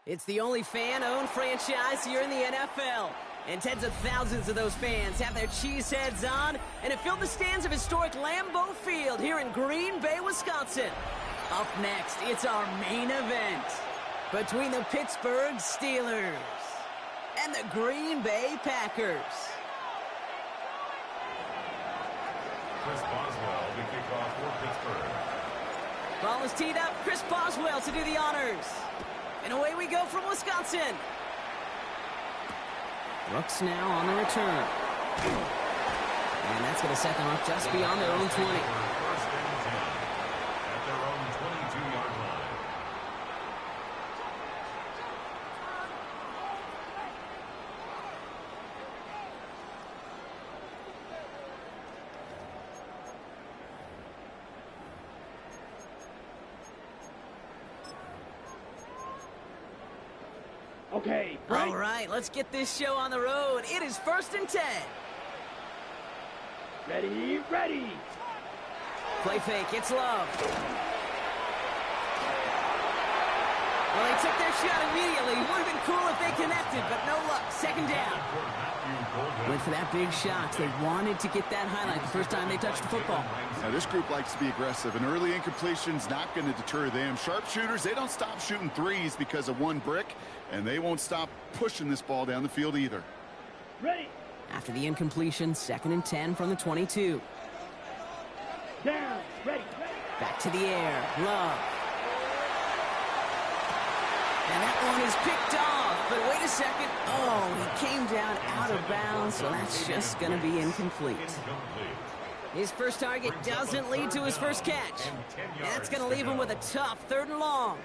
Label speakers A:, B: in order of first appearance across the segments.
A: It's the only fan-owned franchise here in the NFL. And tens of thousands of those fans have their cheeseheads on, and it filled the stands of historic Lambeau Field here in Green Bay, Wisconsin. Up next, it's our main event between the Pittsburgh Steelers and the Green Bay Packers.
B: Chris Boswell to kick off for Pittsburgh.
A: Ball is teed up. Chris Boswell to do the honors. And away we go from Wisconsin. Brooks now on the return. And that's going to set them up just beyond their own 20.
B: First and 10 at their own 22-yard line.
C: Okay,
A: all right, let's get this show on the road. It is 1st and 10.
C: Ready.
A: Play fake, it's Love. Well, they took their shot immediately. Would have been cool if they connected, but no luck. 2nd down. Went for that big shot. They wanted to get that highlight the first time they touched the football.
D: Now, this group likes to be aggressive. An early incompletion's not going to deter them. Sharpshooters, they don't stop shooting threes because of one brick, and they won't stop pushing this ball down the field either.
C: Ready.
A: After the incompletion, 2nd and 10 from the 22.
C: Down. Ready.
A: Back to the air. Love. And that one is picked off. But wait a second. Oh, he came down out of bounds, so that's just going to be incomplete. His first target doesn't lead to his first catch. And that's going to leave him with a tough 3rd and long.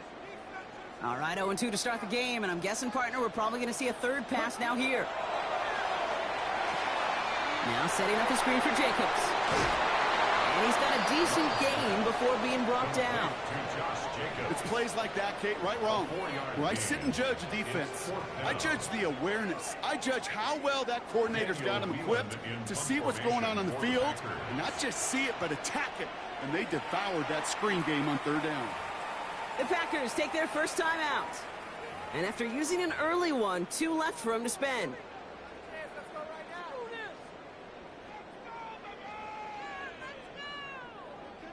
A: All right, 0-2 to start the game, and I'm guessing, partner, we're probably going to see a 3rd pass now here. Now setting up the screen for Jacobs. And he's got a decent gain before being brought down.
D: It's plays like that, Kate, right wrong. Where I sit and judge a defense, I judge the awareness. I judge how well that coordinator's got him equipped to see what's going on the field, and not just see it, but attack it. And they devoured that screen game on 3rd down.
A: The Packers take their first time out. And after using an early one, 2 left for him to spend.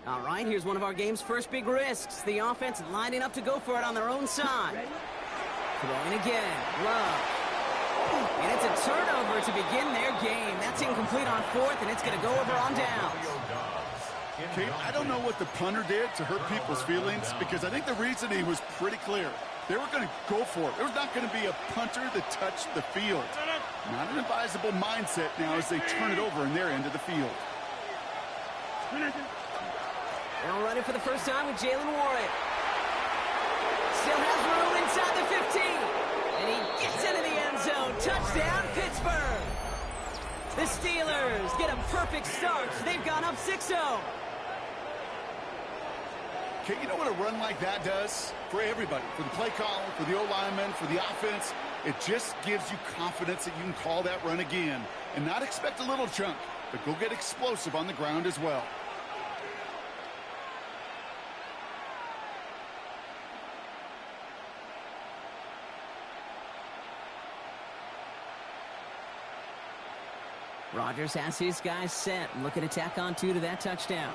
A: All right, here's one of our game's first big risks. The offense lining up to go for it on their own side. Throwing again. Love. And it's a turnover to begin their game. That's incomplete on 4th, and it's going to go over on downs.
D: Kate, I don't know what the punter did to hurt people's feelings, because I think the reasoning was pretty clear. They were going to go for it. There was not going to be a punter that touched the field. Not an advisable mindset now as they turn it over in their end of the field.
A: Now running for the first time with Jalen Warren. Still has room inside the 15. And he gets into the end zone. Touchdown, Pittsburgh. The Steelers get a perfect start. They've gone up 6-0.
D: Okay, you know what a run like that does? For everybody. For the play caller, for the O-lineman, for the offense. It just gives you confidence that you can call that run again. And not expect a little chunk, but go get explosive on the ground as well.
A: Rodgers has his guys set. Looking to tack on 2 to that touchdown.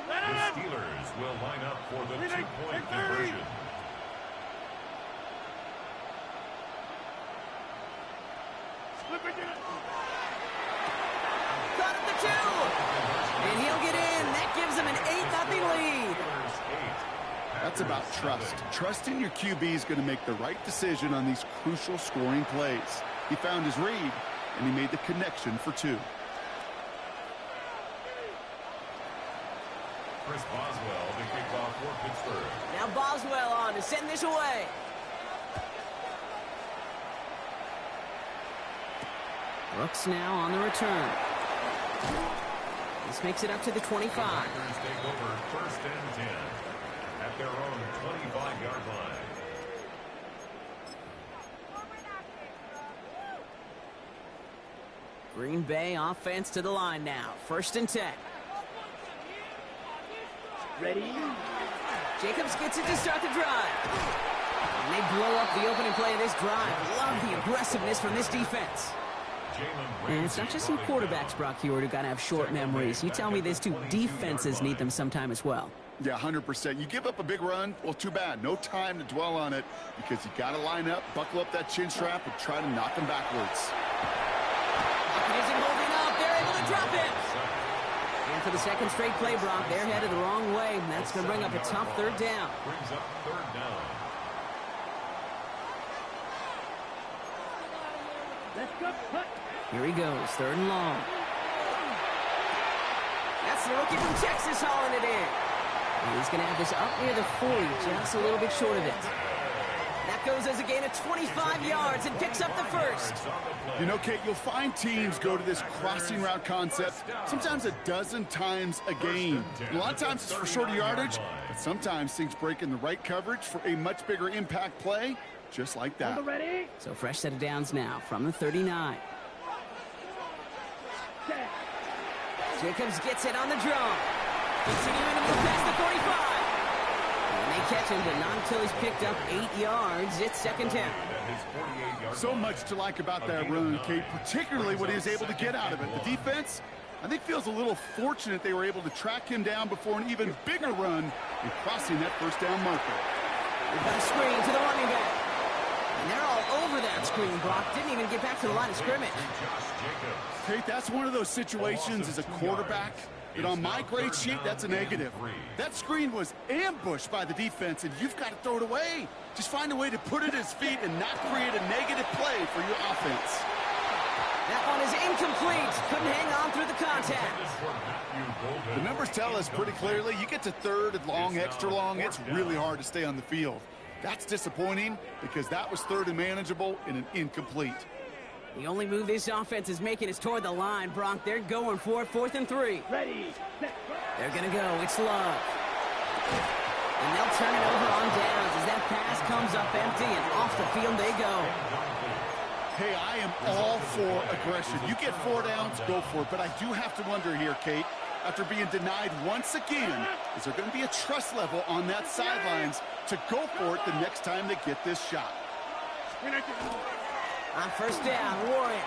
B: The Steelers will line up for the 2-point conversion.
A: Got at the 2. And he'll get in. That gives him an 8-0 lead.
D: That's about trust. Trusting your QB is going to make the right decision on these crucial scoring plays. He found his read, and he made the connection for 2.
B: Chris Boswell to kick off for Pittsburgh.
A: Now Boswell on to send this away. Brooks now on the return. This makes it up to the 25.
B: Packers take over 1st and 10 at their own 25-yard line.
A: Green Bay offense to the line now. 1st and 10.
C: Ready.
A: Jacobs gets it to start the drive. And they blow up the opening play of this drive. Love the aggressiveness from this defense. And it's not just some quarterbacks, Brock Hewitt, who got to have short memories. You tell me these two defenses need them sometime as well.
D: Yeah, 100%. You give up a big run, well, too bad. No time to dwell on it because you got to line up, buckle up that chin strap, and try to knock them backwards.
A: Isn't holding up. They're able to drop it. And for the second straight play, Brock, they're headed the wrong way. And that's going to bring up a tough third down.
B: Brings up third down.
C: Let's go. Cut.
A: Here he goes, third and long. That's the rookie from Texas hauling it in. And he's going to have this up near the 40, just a little bit short of it. That goes as a gain of 25 yards and picks up the first.
D: You know, Kate, you'll find teams go to this crossing route concept sometimes a dozen times a game. A lot of times it's for shorter yardage, but sometimes things break in the right coverage for a much bigger impact play, just like that.
C: Ready?
A: So fresh set of downs now from the 39.
C: Set.
A: Jacobs gets it on the draw. Continuing to move past the 45. And they catch him, but not until he's picked up 8 yards. It's second down.
D: So much to like about that run, Kate, particularly what he was able to get out of it. The defense, I think, feels a little fortunate they were able to track him down before an even bigger run in crossing that first down marker.
A: They've got a screen to the running back. And they're all over that screen. Brock didn't even get back to the line of scrimmage.
D: Kate, that's one of those situations as a quarterback that on my grade sheet, that's a negative. That screen was ambushed by the defense, and you've got to throw it away. Just find a way to put it at his feet and not create a negative play for your offense.
A: That one is incomplete. Couldn't hang on through the contact.
D: The numbers tell us pretty clearly, you get to third and long, extra long, it's really hard to stay on the field. That's disappointing because that was third and manageable in an incomplete.
A: The only move this offense is making is toward the line, Brock. They're going for it, 4th and 3.
C: Ready. Set.
A: They're going to go. It's Love. And they'll turn it over on downs as that pass comes up empty, and off the field they go.
D: Hey, I am all for aggression. You get 4 downs, go for it. But I do have to wonder here, Kate, after being denied once again, is there going to be a trust level on that sidelines to go for it the next time they get this shot?
A: On first down, Warren.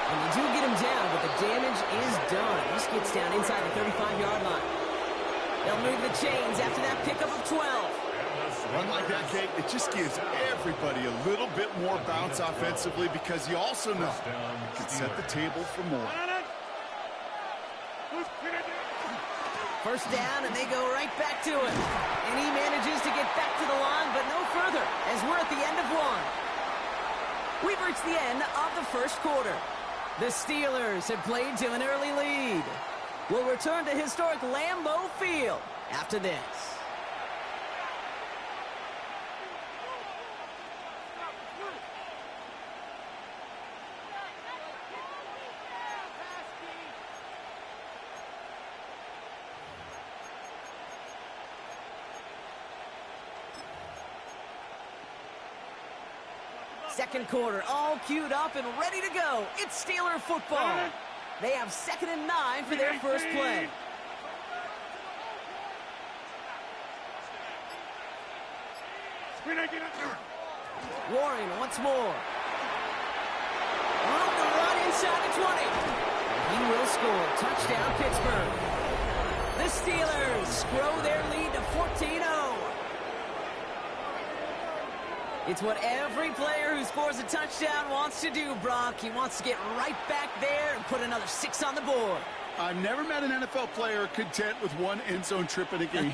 A: And they do get him down, but the damage is done. He gets down inside the 35-yard line. They'll move the chains after that pickup of 12.
D: Run like that, Kate, it just gives everybody a little bit more bounce offensively because you also know you can set the table for more.
A: First down, and they go right back to it. And he manages to get back to the line, but no further, as we're at the end of one. We've reached the end of the first quarter. The Steelers have played to an early lead. We'll return to historic Lambeau Field after this. Second quarter, all queued up and ready to go. It's Steeler football. They have 2nd and 9 for their first play. Warren once more. On the run inside the 20. He will score. Touchdown, Pittsburgh. The Steelers grow their lead to 14-0. It's what every player who scores a touchdown wants to do, Brock. He wants to get right back there and put another 6 on the board.
D: I've never met an NFL player content with one end zone trip in a game.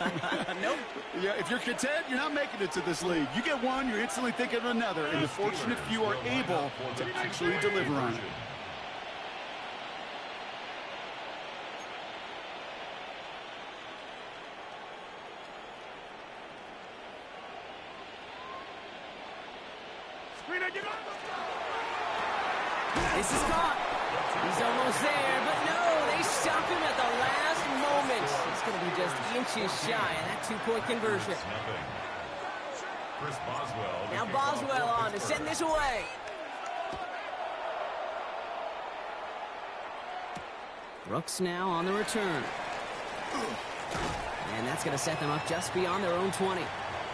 A: Nope.
D: Yeah, if you're content, you're not making it to this league. You get one, you're instantly thinking of another, and the fortunate few are able to actually deliver on it.
A: This is caught. He's almost there, but no, they stop him at the last moment. It's going to be just inches shy of that 2-point conversion. Now Boswell on to send this away. Brooks now on the return. And that's going to set them up just beyond their own 20.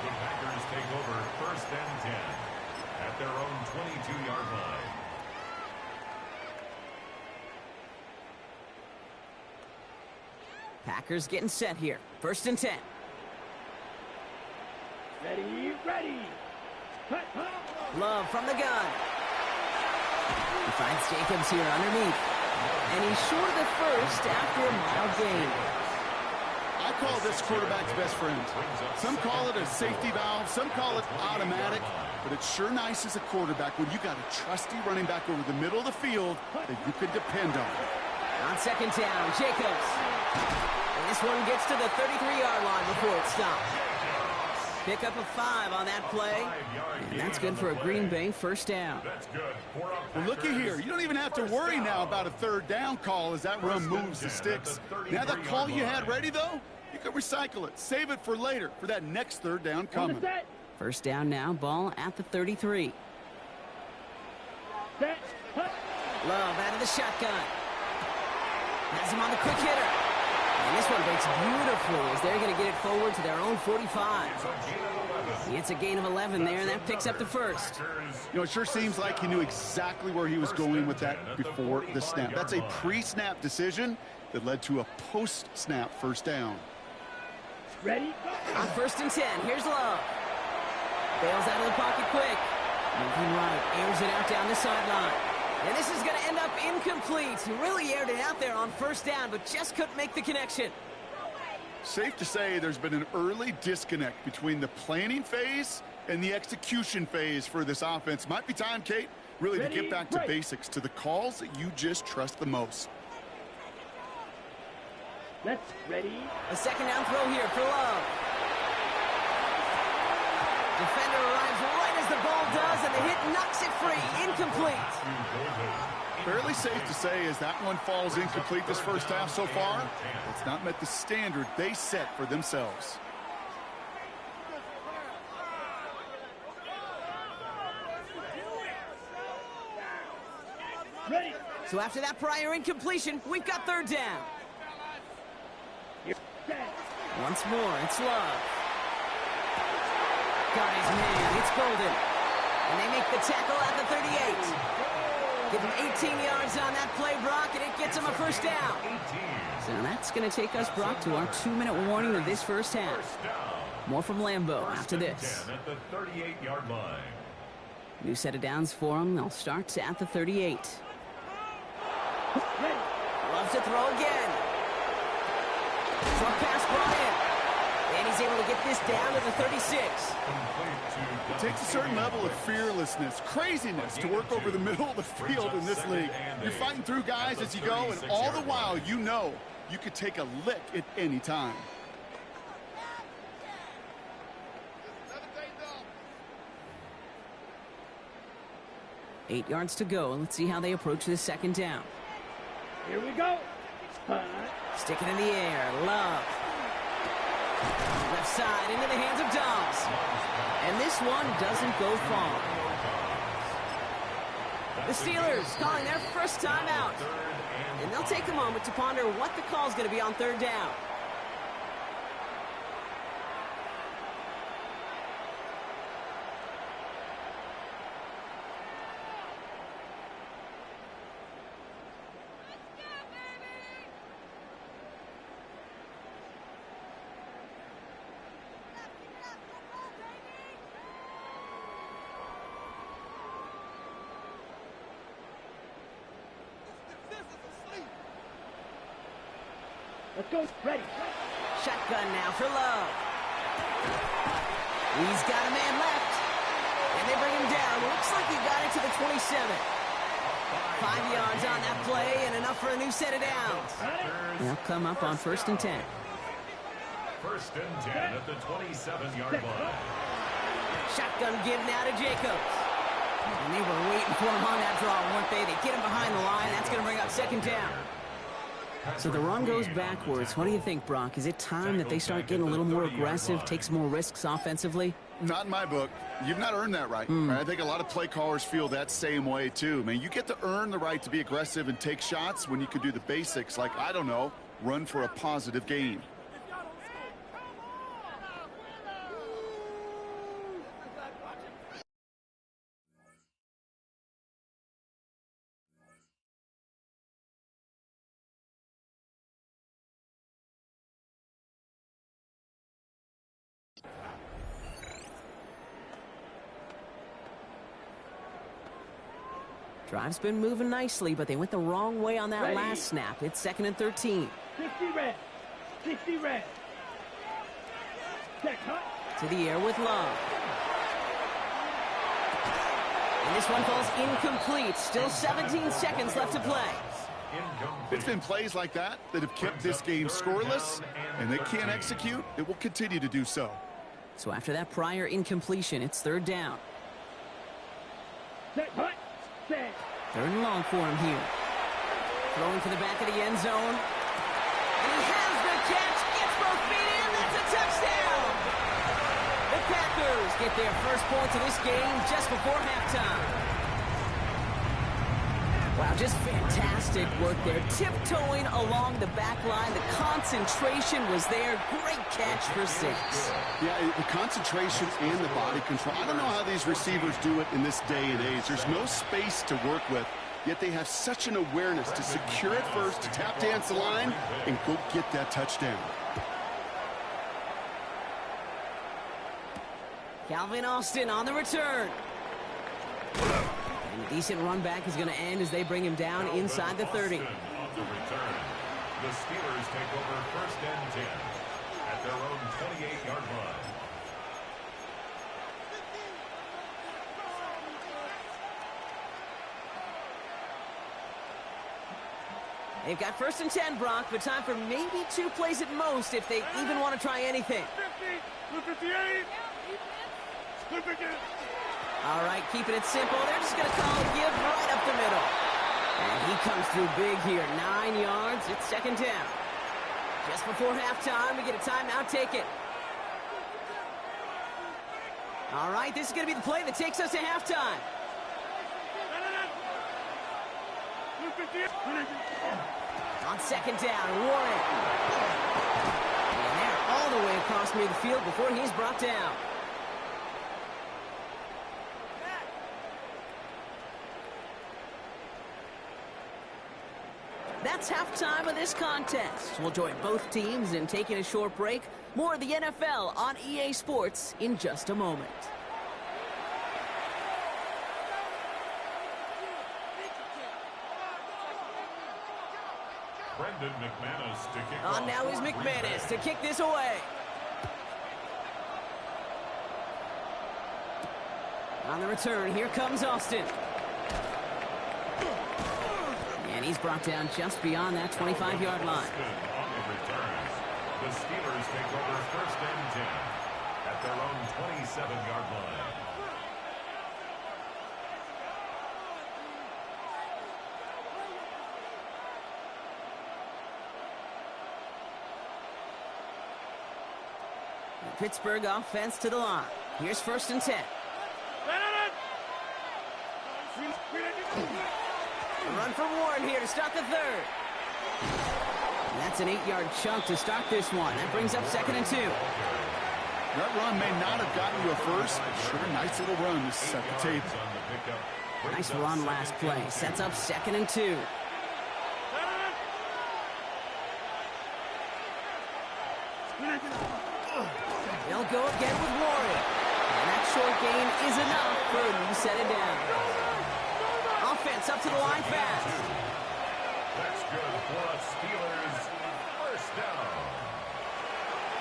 B: The Packers take over 1st and 10 at their own 22-yard line.
A: Packers getting set here. 1st and 10.
C: Ready, ready. Cut.
A: Love from the gun. He finds Jacobs here underneath. And he's short of the first after a mild gain.
D: I call this quarterback's best friend. Some call it a safety valve, some call it automatic, but it's sure nice as a quarterback when you got a trusty running back over the middle of the field that you can depend on.
A: On 2nd down, Jacobs. And this one gets to the 33-yard line before it stops. Pick up a 5 on that play. And that's good for a Green Bay 1st down.
D: Well, looky here. You don't even have to worry now about a 3rd down call as that run moves the sticks. Now that call you had ready, though, you can recycle it. Save it for later for that next 3rd down coming.
A: 1st down now, ball at the 33. Love out of the shotgun. Has him on the quick hitter. And this one breaks beautifully as they're going to get it forward to their own 45. It's a gain of 11 there, and that picks up the 1st.
D: You know, it sure seems like he knew exactly where he was going with that before the snap. That's a pre-snap decision that led to a post-snap 1st down.
C: Ready?
A: On 1st and 10, here's Love. Bails out of the pocket quick. Moving right, airs it out down the sideline. And this is going to end up incomplete. He really aired it out there on 1st down, but just couldn't make the connection.
D: Safe to say there's been an early disconnect between the planning phase and the execution phase for this offense. Might be time, Kate, really to get back to basics, to the calls that you just trust the most.
C: Let's ready.
A: A 2nd down throw here for Love. Defender arrives right as the ball does, and the hit knocks it free. Incomplete.
D: Fairly safe to say as that one falls incomplete this 1st half so far, it's not met the standard they set for themselves.
C: Ready.
A: So after that prior incompletion, we've got 3rd down. Once more, it's Love. Got his man, it's Golden. And they make the tackle at the 38. Give him 18 yards on that play, Brock, and it gets him a 1st down. So that's going to take us, Brock, to our 2-minute warning of this 1st half. More from Lambeau after this.
B: At the 38-yard line.
A: New set of downs for him. They'll start at the 38. Loves to throw again. Short pass brought in. And he's able to get this down to the 36.
D: It takes a certain level of fearlessness, craziness to work over the middle of the field in this league. You're fighting through guys as you go, and all the while you know you could take a lick at any time.
A: Eight yards to go. Let's see how they approach this 2nd down.
C: Here we go.
A: Stick it in the air. Love. Left side into the hands of Dobbs. And this one doesn't go far. The Steelers calling their 1st time out. And they'll take a moment to ponder what the call is going to be on 3rd down.
C: Let's go. Ready.
A: Shotgun now for Love. He's got a man left. And they bring him down. Looks like he got it to the 27. 5 yards on that play and enough for a new set of downs. They'll come up on 1st and 10.
B: 1st and 10 at the 27-yard line.
A: Shotgun give now to Jacobs. And they were waiting for him on that draw, weren't they? They get him behind the line. That's going to bring up 2nd down. So the run goes backwards. What do you think, Brock? Is it time that they start getting a little more aggressive, take some more risks offensively?
D: Not in my book. You've not earned that right. I think a lot of play callers feel that same way, too. Man, you get to earn the right to be aggressive and take shots when you can do the basics, like, I don't know, run for a positive gain.
A: Drive's been moving nicely, but they went the wrong way on that last snap. It's 2nd and 13.
C: 60 red. 60 red. Check, huh?
A: To the air with Love. And this one falls incomplete. Still 17 seconds left to play.
D: It's been plays like that that have kept this game scoreless, and they can't execute. It will continue to do so.
A: So after that prior incompletion, it's 3rd down.
C: Check, huh? Check.
A: 3rd and long for him here. Throwing to the back of the end zone. And he has the catch. Gets both feet in. That's a touchdown. The Packers get their first points of this game just before halftime. Wow, just fantastic work there. Tiptoeing along the back line. The concentration was there. Great catch for 6.
D: Yeah, the concentration and the body control. I don't know how these receivers do it in this day and age. There's no space to work with, yet they have such an awareness to secure it first, to tap dance the line, and go get that touchdown.
A: Calvin Austin on the return. And a decent run back is going to end as they bring him down inside the 30.
B: On the return. The Steelers take over 1st and 10 at their own 28-yard line.
A: They've got 1st and 10, Brock, but time for maybe 2 plays at most if they even want to try anything.
C: 58.
A: All right, keeping it simple. They're just going to call a give right up the middle. And he comes through big here. 9 yards. It's 2nd down. Just before halftime, we get a timeout taken. All right, this is going to be the play that takes us to halftime. On 2nd down, Warren. And they're all the way across near the field before he's brought down. That's halftime of this contest. We'll join both teams in taking a short break. More of the NFL on EA Sports in just a moment.
B: Brendan McManus to kick
A: On
B: off
A: now is
B: for Green
A: McManus
B: Bay.
A: to kick this away. On the return, here comes Austin. And he's brought down just beyond that 25-yard line.
B: On the returns, the Steelers take over 1st and 10 at their own 27-yard line.
A: The Pittsburgh offense to the line. Here's 1st and 10. A run from Warren here to start the 3rd. And that's an 8-yard chunk to start this one. That brings up 2nd and 2.
D: That run may not have gotten you a first, but sure, nice little run to set the table.
A: Nice run last play. Sets up 2nd and 2. They'll go again with Warren. And that short gain is enough for him to set it down. Offense up to the line fast.
B: That's good for a Steelers 1st down.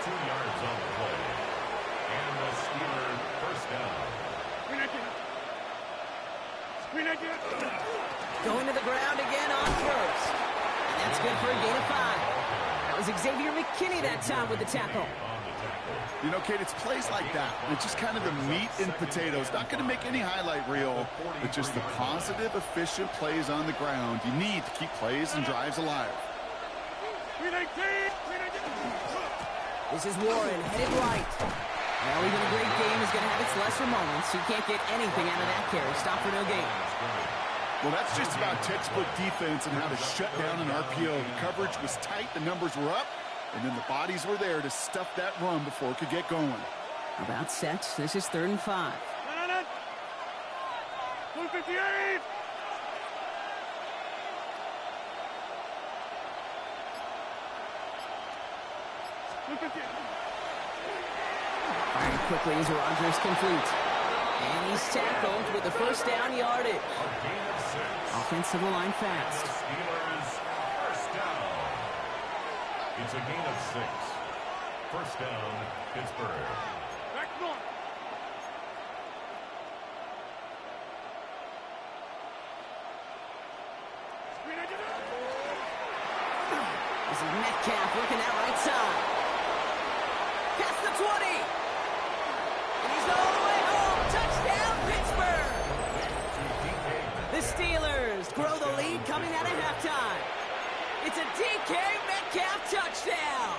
B: 2 yards on the play. And the Steelers 1st down.
A: Going to the ground again on 1st. And that's good for a gain of 5. That was Xavier McKinney that time with the tackle.
D: You know, Kate, it's plays like that. It's just kind of the meat and potatoes. Not going to make any highlight reel, but just the positive, efficient plays on the ground. You need to keep plays and drives alive.
A: This is Warren headed right. Well, even a great game is going to have its lesser moments. You can't get anything out of that carry. Stop for no gain.
D: Well, that's just about textbook defense and how to shut down an RPO. The coverage was tight, the numbers were up, and then the bodies were there to stuff that run before it could get going.
A: About set. This is 3rd and 5. Firing quickly as Rodgers complete. And he's tackled with the first down yardage.
B: A gain of 6.
A: Offense to the line fast.
B: The Steelers, first down. It's a gain of 6. First down, Pittsburgh.
C: Back one. Screen edge it up.
A: This is Metcalf working that right side. Past the 20. And he's all the way home. Touchdown, Pittsburgh. The Steelers grow the lead coming out of halftime. It's a DK Metcalf touchdown.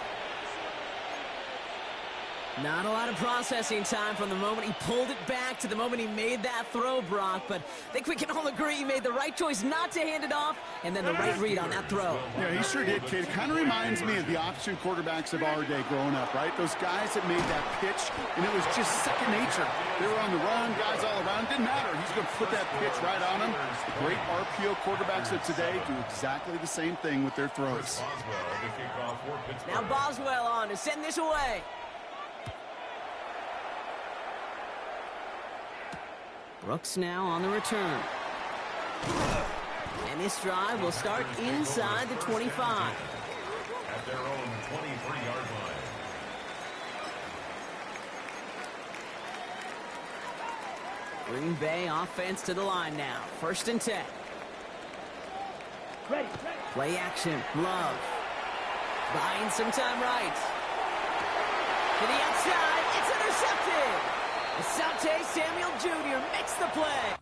A: Not a lot of processing time from the moment he pulled it back to the moment he made that throw, Brock. But I think we can all agree he made the right choice not to hand it off, and then the right read on that throw.
D: Yeah, he sure did, kid. It kind of reminds me of the option quarterbacks of our day growing up, right? Those guys that made that pitch, and it was just second nature. They were on the run, guys all around. Didn't matter. He's going to put that pitch right on him. The great RPO quarterbacks of today do exactly the same thing with their throws.
A: Now Boswell on to send this away. Brooks now on the return. And this drive will start inside the 25.
B: At their own 23-yard line.
A: Green Bay offense to the line now. 1st and 10.
C: Ready.
A: Play action. Love. Buying some time right. To the outside. It's intercepted. Asante Samuel Jr. makes the play.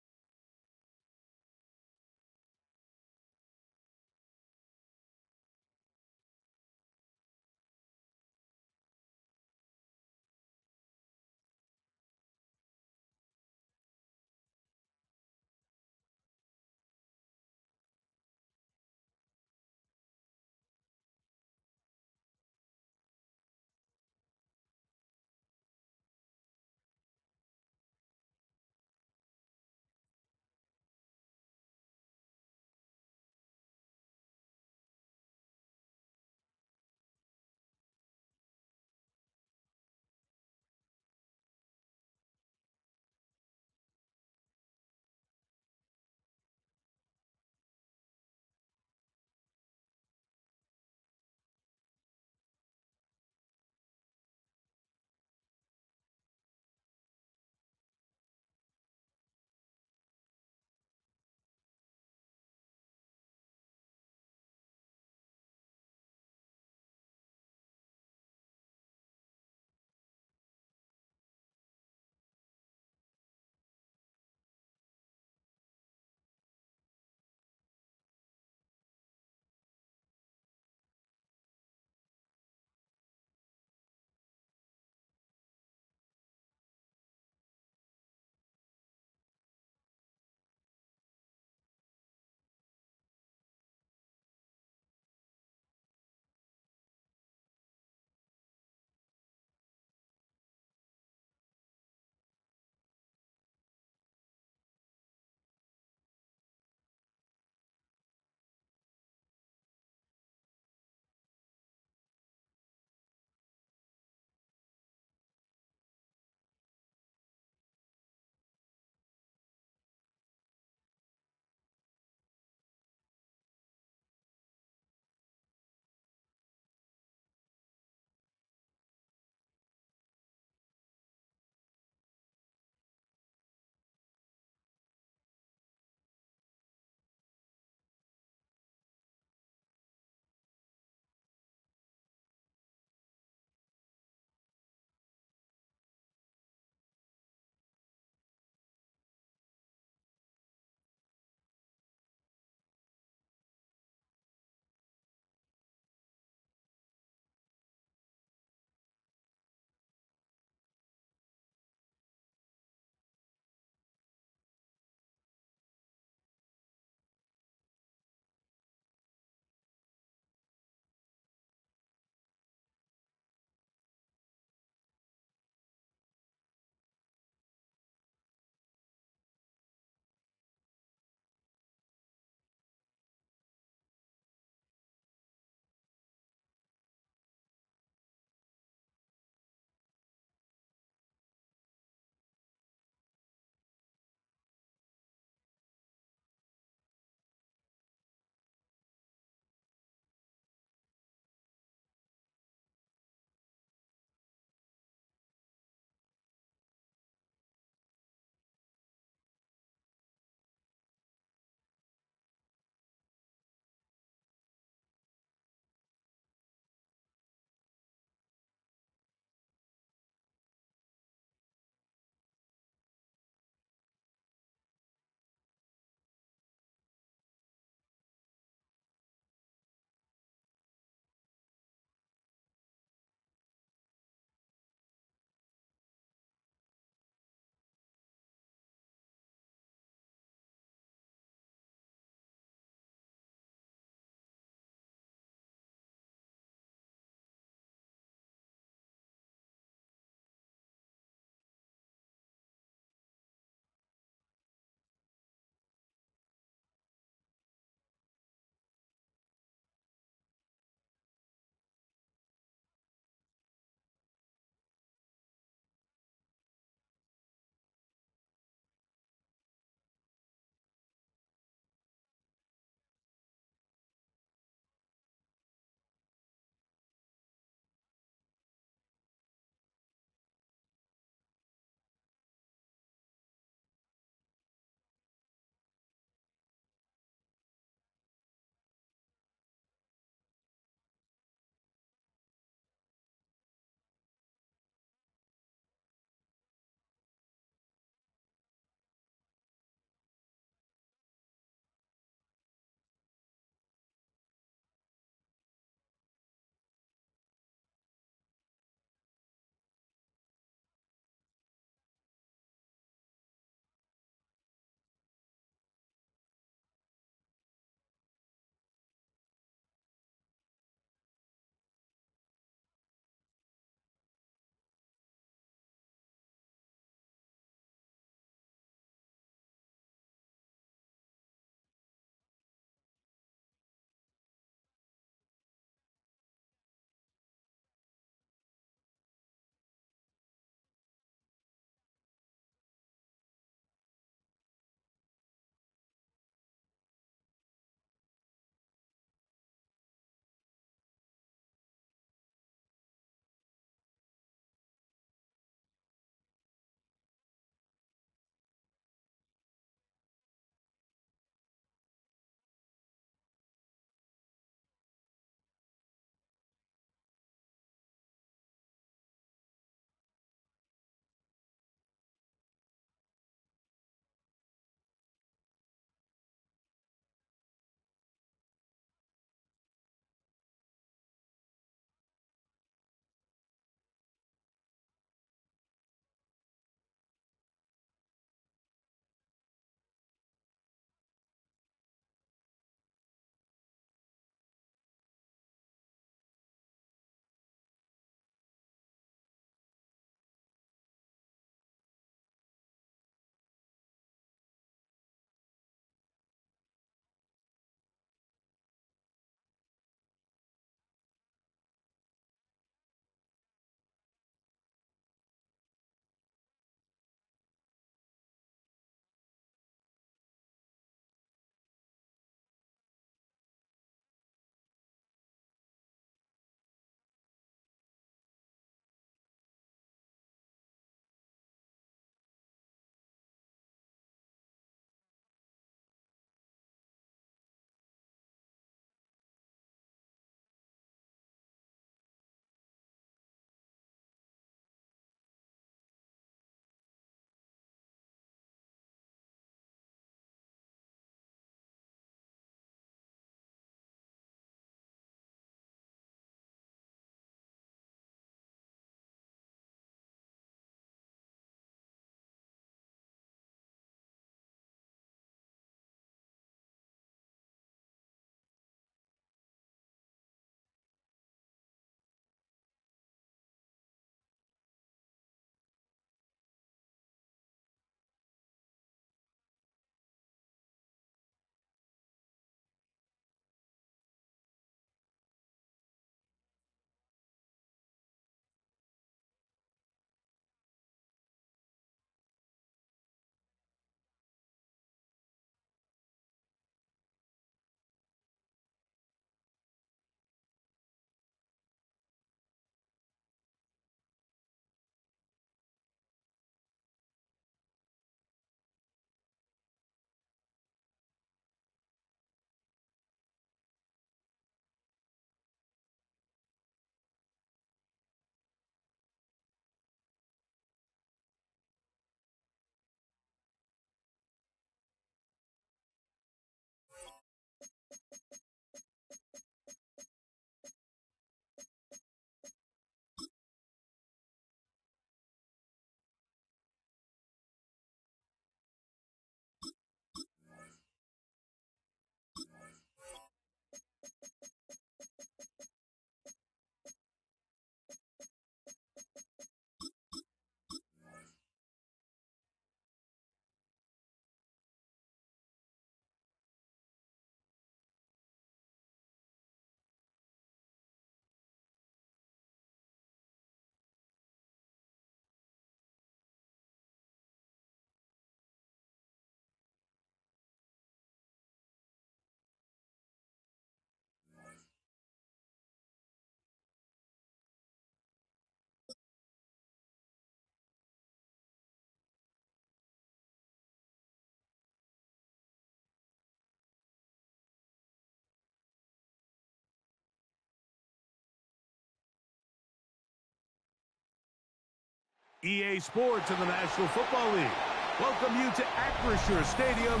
E: EA Sports in the National Football League welcome you to Acrisure Stadium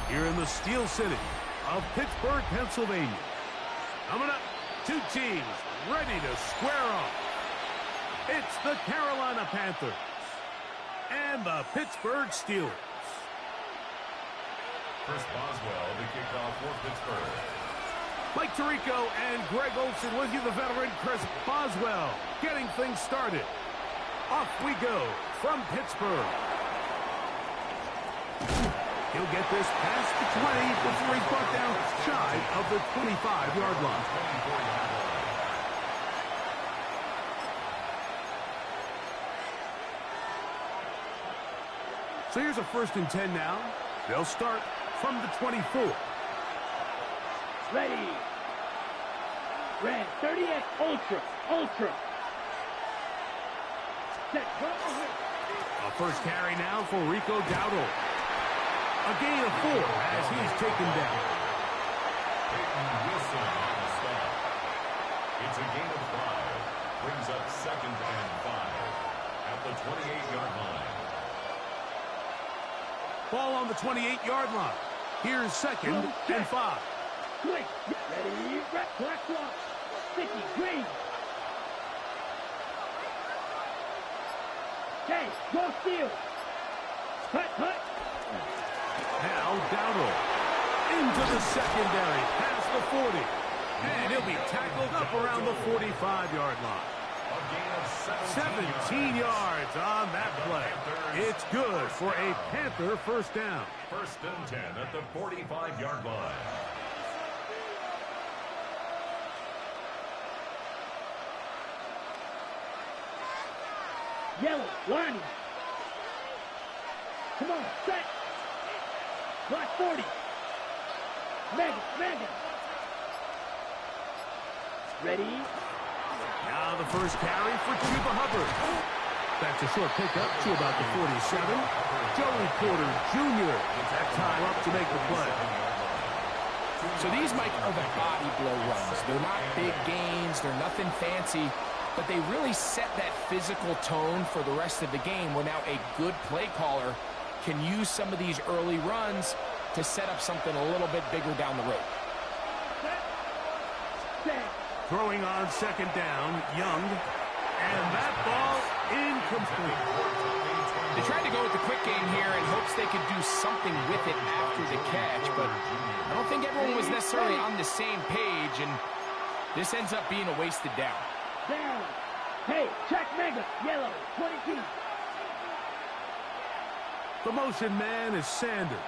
E: here in the Steel City of Pittsburgh, Pennsylvania. Coming up, two teams ready to square off. It's the Carolina Panthers and the Pittsburgh Steelers.
B: Chris Boswell, the kickoff for Pittsburgh.
E: Mike Tirico and Greg Olsen with you, the veteran Chris Boswell, getting things started. Off we go from Pittsburgh. He'll get this past the 20 before he's brought down shy of the 25-yard line. So here's a 1st and 10 now. They'll start from the 24.
C: Ready. Red 30X Ultra. Set.
E: A first carry now for Rico Dowdle. A gain of 4 as he's taken down.
B: Peyton Wilson on the stop. It's a gain of 5. Brings up 2nd and 5 at the 28-yard line.
E: Ball on the 28-yard line. Here's 2nd and 5.
C: Quick. Ready. Black clock. Sticky. Green. Okay. Go steal. Hut.
E: Now Dowdle into the secondary past the 40. And he'll be tackled up around the 45-yard line.
B: A gain of
E: 17 yards on that play. It's good for a Panther first down.
B: 1st and 10 at the 45-yard line.
C: Yellow. Lining. Come on. Set. Black 40. Mega. Ready.
E: Now the first carry for Chuba Hubbard. That's a short pickup to about the 47. Joey Porter Jr. gets that time up to make the play.
F: So these, Mike, are the body blow runs. They're not big gains. They're nothing fancy. But they really set that physical tone for the rest of the game where now a good play caller can use some of these early runs to set up something a little bit bigger down the road.
E: Throwing on 2nd down, Young. And that ball incomplete.
F: They tried to go with the quick game here in hopes they could do something with it after the catch, but I don't think everyone was necessarily on the same page, and this ends up being a wasted down.
C: Down. Hey, check Mega. Yellow. 22.
E: The motion man is Sanders.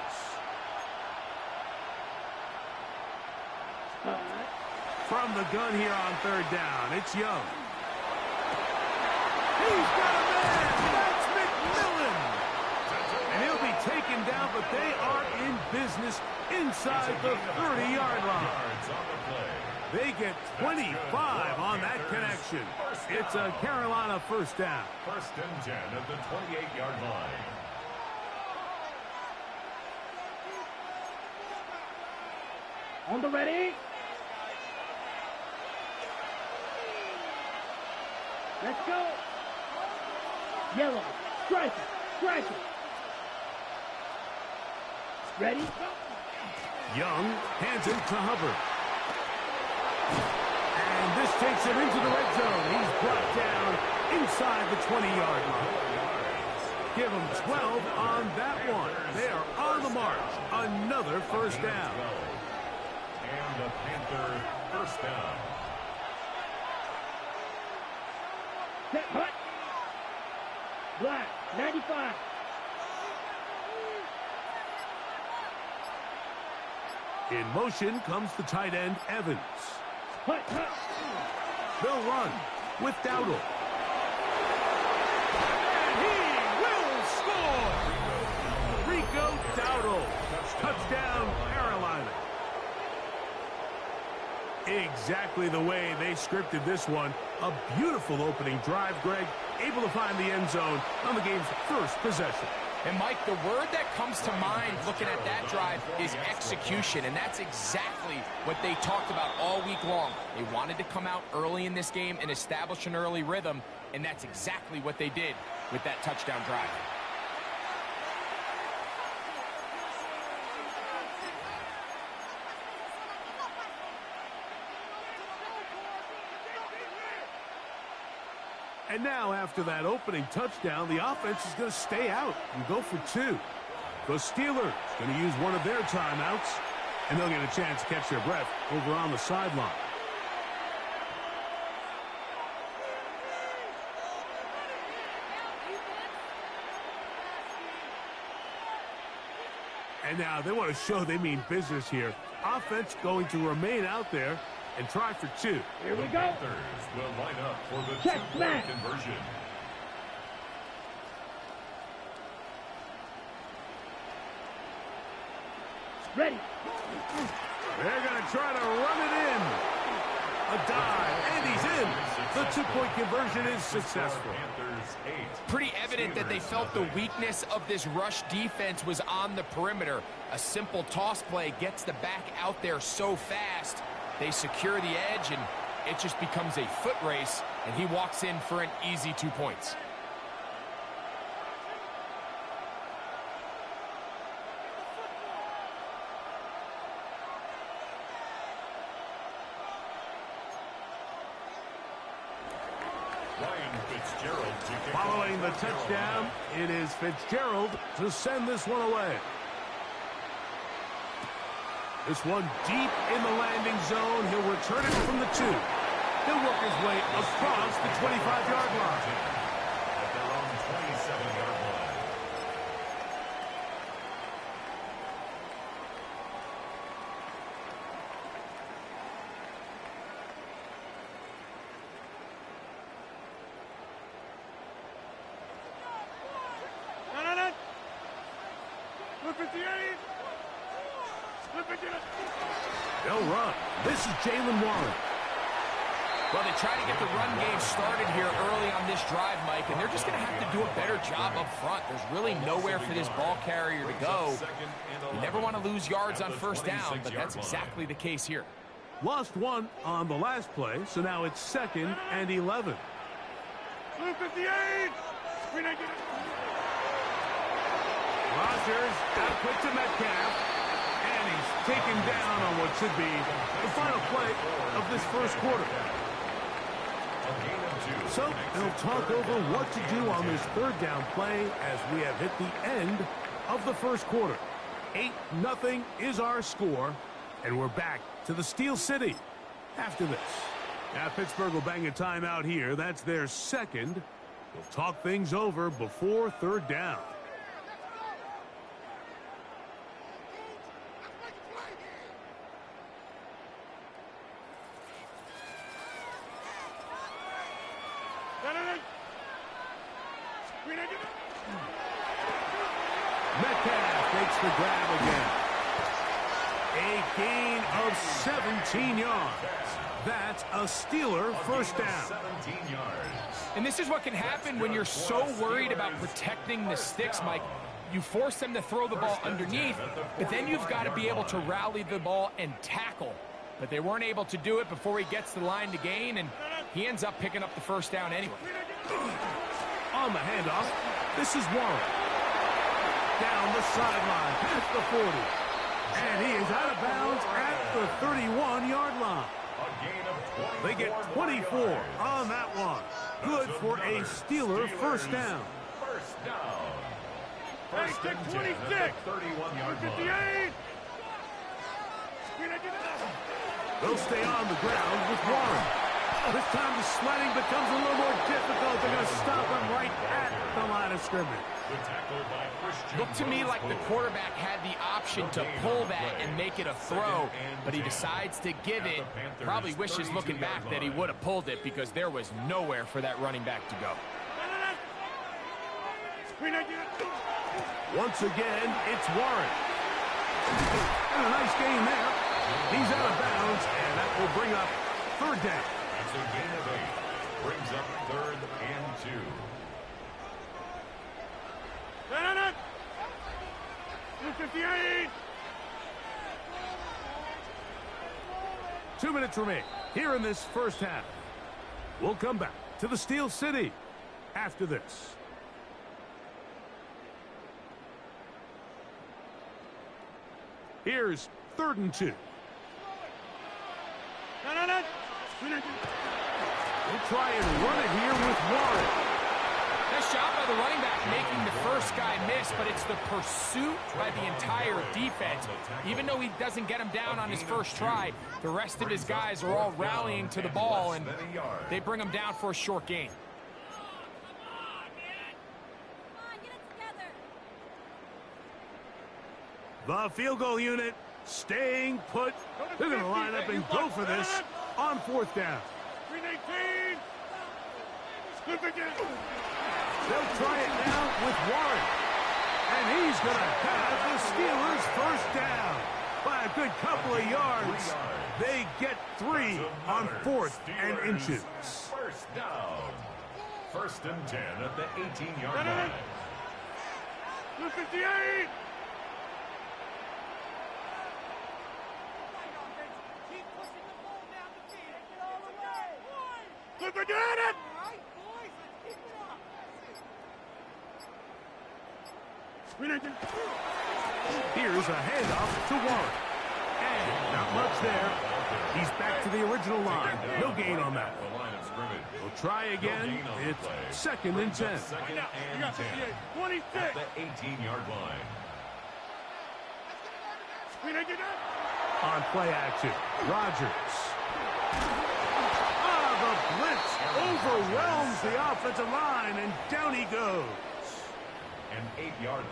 E: From the gun here on 3rd down, it's Young. He's got a man. That's McMillan. And he'll be taken down, but they are in business inside the 30-yard line. They get 25 on that connection. It's a Carolina first down.
B: 1st and 10 at the 28-yard line.
C: On the ready. Let's go. Yellow. Strike it. Ready.
E: Young hands it to Hubbard. And this takes him into the red zone. He's brought down inside the 20-yard line. Give him 12 on that one. They are on the march. Another first down.
B: And the Panther first down.
C: Set hut. Black 95.
E: In motion comes the tight end, Evans.
C: Hut.
E: They'll run with Dowdle. And he will score! Rico Dowdle. Touchdown, Carolina. Exactly the way they scripted this one. A beautiful opening drive, Greg. Able to find the end zone on the game's first possession.
F: And, Mike, the word that comes to mind looking at that drive is execution, and that's exactly what they talked about all week long. They wanted to come out early in this game and establish an early rhythm, and that's exactly what they did with that touchdown drive.
E: And now, after that opening touchdown, the offense is going to stay out and go for 2. The Steelers going to use one of their timeouts, and they'll get a chance to catch their breath over on the sideline. And now they want to show they mean business here. Offense going to remain out there and try for 2.
C: Here we go.
B: Panthers will line up for the
C: Check
B: two-point
C: back.
B: conversion.
C: Ready.
E: They're going to try to run it in. A dive, and he's in. The 2-point conversion is successful.
B: Panthers 8.
F: Pretty evident that they felt the weakness of this rush defense was on the perimeter. A simple toss play gets the back out there so fast. They secure the edge, and it just becomes a foot race, and he walks in for an easy 2 points.
E: Following the touchdown, it is Fitzgerald to send this one away. This one deep in the landing zone. He'll return it from the 2. He'll work his way across the 25-yard line.
B: At their own 27-yard line.
E: They'll run. This is Jalen Warren.
F: Well, they try to get the run game started here early on this drive, Mike, and they're just going to have to do a better job up front. There's really nowhere for this ball carrier to go. You never want to lose yards on first down, but that's exactly the case here.
E: Lost 1 on the last play, so now it's 2nd and 11. Rodgers out quick to Metcalf. And he's taken down on what should be the final play of this first quarter. So they'll talk over what to do on this 3rd down play as we have hit the end of the first quarter. 8-0 is our score, and we're back to the Steel City after this. Now Pittsburgh will bang a timeout here. That's their 2nd. We'll talk things over before 3rd down. Metcalf takes the grab again. A gain of 17 yards. That's a Steeler first down.
B: 17 yards.
F: And this is what can happen when you're so worried about protecting the sticks, Mike. You force them to throw the ball underneath, but then you've got to be able to rally the ball and tackle. But they weren't able to do it before he gets the line to gain, and he ends up picking up the first down anyway.
E: On the handoff, this is Warren. Down the sideline, past the 40. And he is out of bounds at the 31-yard line.
B: A gain of 24.
E: They get 24 on that one. Good for a Steeler first down.
B: First down.
C: Hey,
B: First
C: take
B: and
C: 26.
B: 10 at the 31-yard line.
E: They'll stay on the ground with Warren. This time the sledding becomes a little more difficult. They're going to stop him right at the line of scrimmage.
B: The tackle by Christian.
F: Looked to me like the quarterback had the option to pull that and make it a throw, but he decides to give it. Probably wishes looking back that he would have pulled it because there was nowhere for that running back to go.
E: Once again, it's Warren. And a nice gain there. He's out of bounds, and that will bring up 3rd down.
B: That's a gain of 8. Brings up 3rd and 2.
C: 58.
E: 2 minutes remain here in this first half. We'll come back to the Steel City after this. Here's 3rd and 2. We'll try and run it here with Warren.
F: Nice job by the running back making the first guy miss, but it's the pursuit by the entire defense. Even though he doesn't get him down on his first try, the rest of his guys are all rallying to the ball, and they bring him down for a short gain.
E: The field goal unit staying put. They're going to line up and go for this on 4th down. They'll try it now with Warren. And he's going to have the Steelers first down by a good couple of yards. They get 3 on 4th and inches.
B: First down. 1st and 10 at the 18-yard line.
C: 58! Look at it!
E: Here's a handoff to Warren. And not much there. He's back to the original line. No gain on that one. We'll try again. It's 2nd and 10.
B: 2nd and 10.
C: 26!
B: At the 18-yard line.
E: On play action, Rodgers. The blitz overwhelms the offensive line, and down he goes.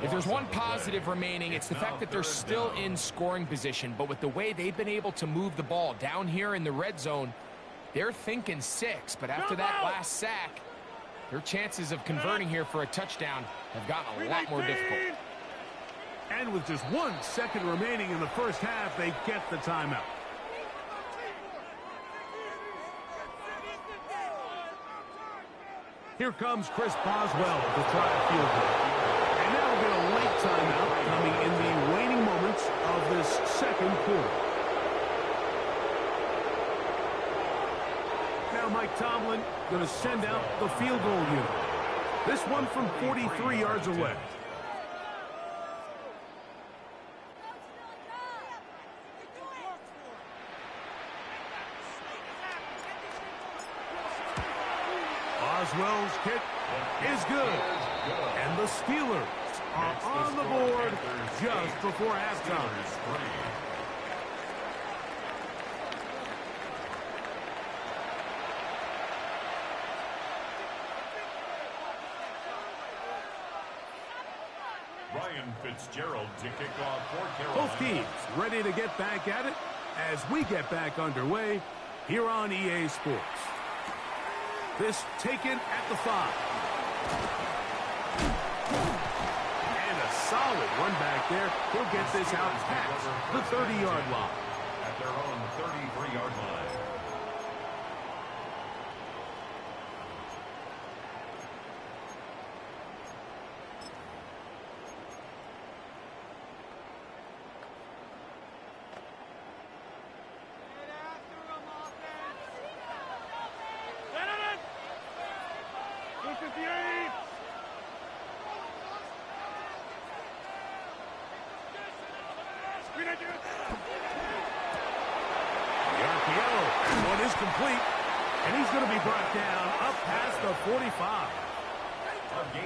F: If there's one positive remaining, it's the fact that they're still in scoring position. But with the way they've been able to move the ball down here in the red zone, they're thinking 6. But after that last sack, their chances of converting here for a touchdown have gotten a lot more difficult.
E: And with just 1 second remaining in the first half, they get the timeout. Here comes Chris Boswell to try a field goal. And now we'll get a late timeout coming in the waning moments of this 2nd quarter. Now Mike Tomlin going to send out the field goal unit. This one from 43 yards away. Boswell's kick is good. And the Steelers are on the board just before halftime.
B: Ryan Fitzgerald to kick off for Carolina.
E: Both teams ready to get back at it as we get back underway here on EA Sports. This taken at the 5. And a solid run back there. He'll get this out past the 30-yard line.
B: At their own 33-yard line.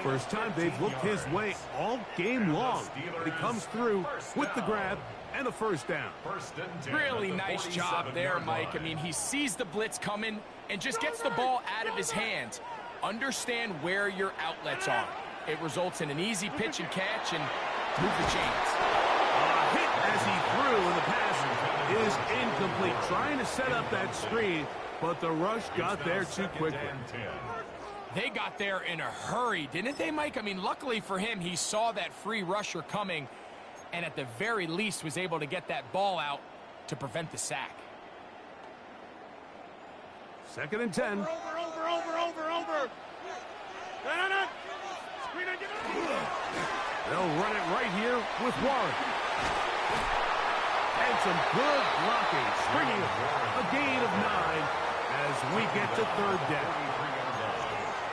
E: First time they've looked his way all game long. He comes through with the grab and a first down.
F: Really nice job there, Mike. I mean, he sees the blitz coming and just gets the ball out of his hands. Understand where your outlets are. It results in an easy pitch and catch and move the chains.
E: A hit as he threw, and the pass is incomplete. Trying to set up that screen, but the rush got there too quickly.
F: They got there in a hurry, didn't they, Mike? I mean, luckily for him, he saw that free rusher coming and at the very least was able to get that ball out to prevent the sack.
E: 2nd and 10.
C: Over.
E: They'll run it right here with Warren. And some good blocking, springing a gain of 9 as we get to 3rd down.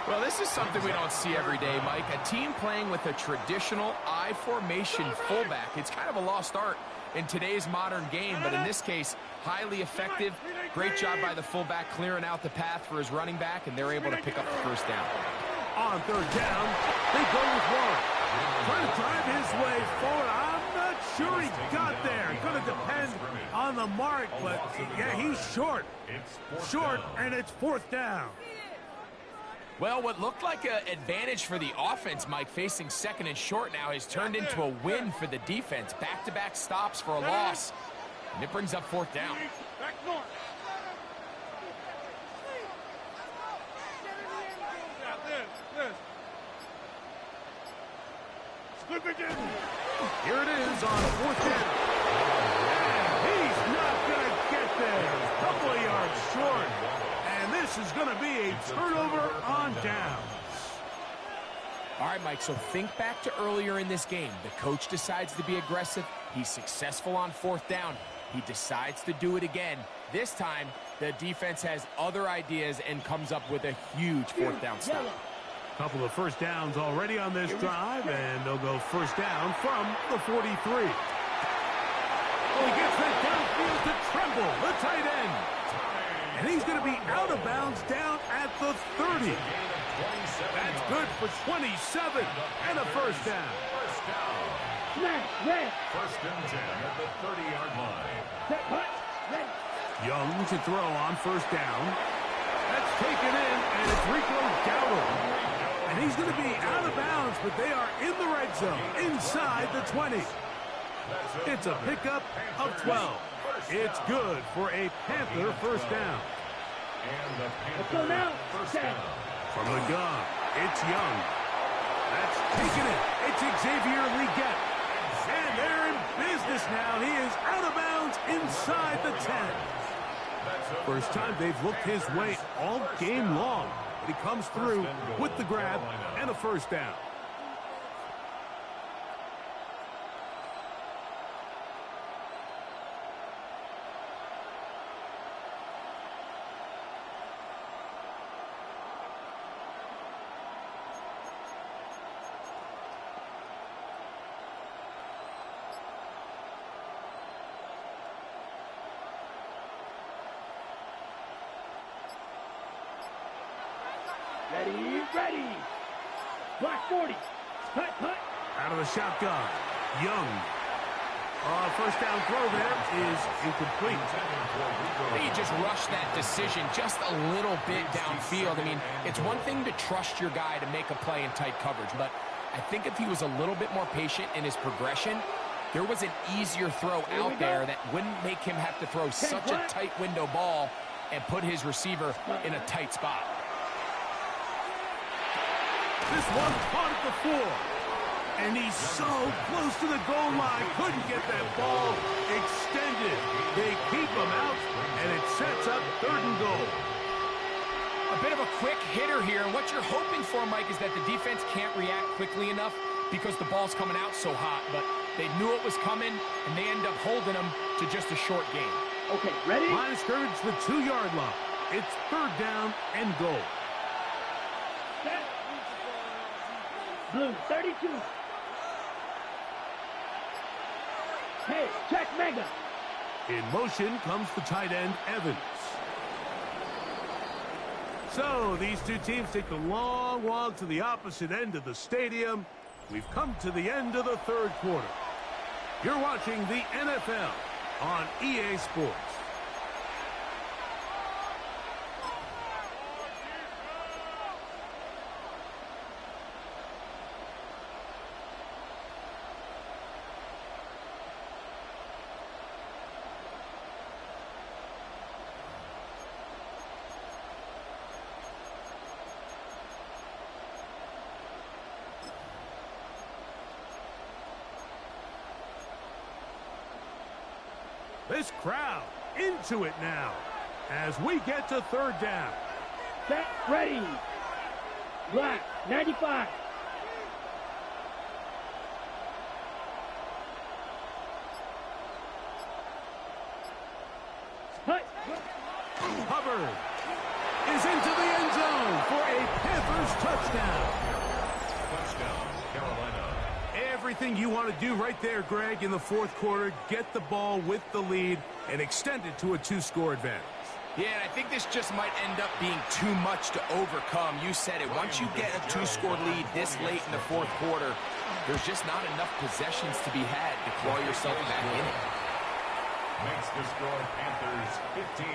F: Well, this is something we don't see every day, Mike. A team playing with a traditional I formation fullback. It's kind of a lost art in today's modern game, but in this case, highly effective. Great job by the fullback clearing out the path for his running back, and they're able to pick up the first down.
E: On third down, they go with one. Trying to drive his way forward. I'm not sure he got there. Going to depend on the mark, but yeah, he's short. Short, and it's fourth down.
F: Well, what looked like an advantage for the offense, Mike, facing second and short now, has turned into a win for the defense. Back-to-back stops for a loss, and it brings up fourth down.
C: Back north.
E: Here it is on fourth down. And he's not going to get there. A couple of yards short. And this is going to be a turnover on downs.
F: All right, Mike, so think back to earlier in this game. The coach decides to be aggressive. He's successful on fourth down. He decides to do it again. This time, the defense has other ideas and comes up with a huge fourth down stop.
E: Couple of first downs already on this drive, and they'll go first down from the 43. Oh, he gets that downfield to Tremble, the tight end. And he's going to be out of bounds down at the 30. That's good for 27 and a first down.
C: Smash, red.
B: First and 10 at the 30-yard line.
C: Set, hut, red.
E: Young to throw on first down. That's taken in, and it's Rico Dowdle. And he's going to be out of bounds, but they are in the red zone, inside the 20. It's a pickup of 12. It's good for a Panther first down.
C: Let's go now. Set.
E: From the gun, it's Young. That's taken it. It's Xavier Leggett. And they're in business now. He is out of bounds inside the 10. First time they've looked his way all game long. But he comes through with the grab and a first down.
C: Ready, ready. Block 40. Hut, hut.
E: Out of the shotgun, Young. First down throw there is incomplete.
F: He just rushed that decision just a little bit downfield. I mean, it's one thing to trust your guy to make a play in tight coverage, but I think if he was a little bit more patient in his progression, there was an easier throw out there that wouldn't make him have to throw such a tight window ball and put his receiver in a tight spot.
E: This one caught at the 4. And he's so close to the goal line. Couldn't get that ball extended. They keep him out, and it sets up third and goal.
F: A bit of a quick hitter here. And what you're hoping for, Mike, is that the defense can't react quickly enough because the ball's coming out so hot. But they knew it was coming, and they end up holding them to just a short game.
C: Okay, ready?
E: Line of scrimmage, the 2-yard line. It's third down and goal.
C: Set. Blue, 32. Hey, check mega.
E: In motion comes the tight end, Evans. So these two teams take the long walk to the opposite end of the stadium. We've come to the end of the third quarter. You're watching the NFL on EA Sports. This crowd into it now as we get to third down.
C: Set, ready. Black, 95. Hut.
E: Hubbard is into the end zone. for a Panthers touchdown.
B: Touchdown, Carolina.
E: Everything you want to do right there, Greg, in the fourth quarter. Get the ball with the lead and extend it to a 2-score advantage.
F: Yeah, and I think this just might end up being too much to overcome. You said it. Once you get a 2-score lead this late in the fourth quarter, there's just not enough possessions to be had to claw yourself back in it.
B: Makes the score Panthers 15,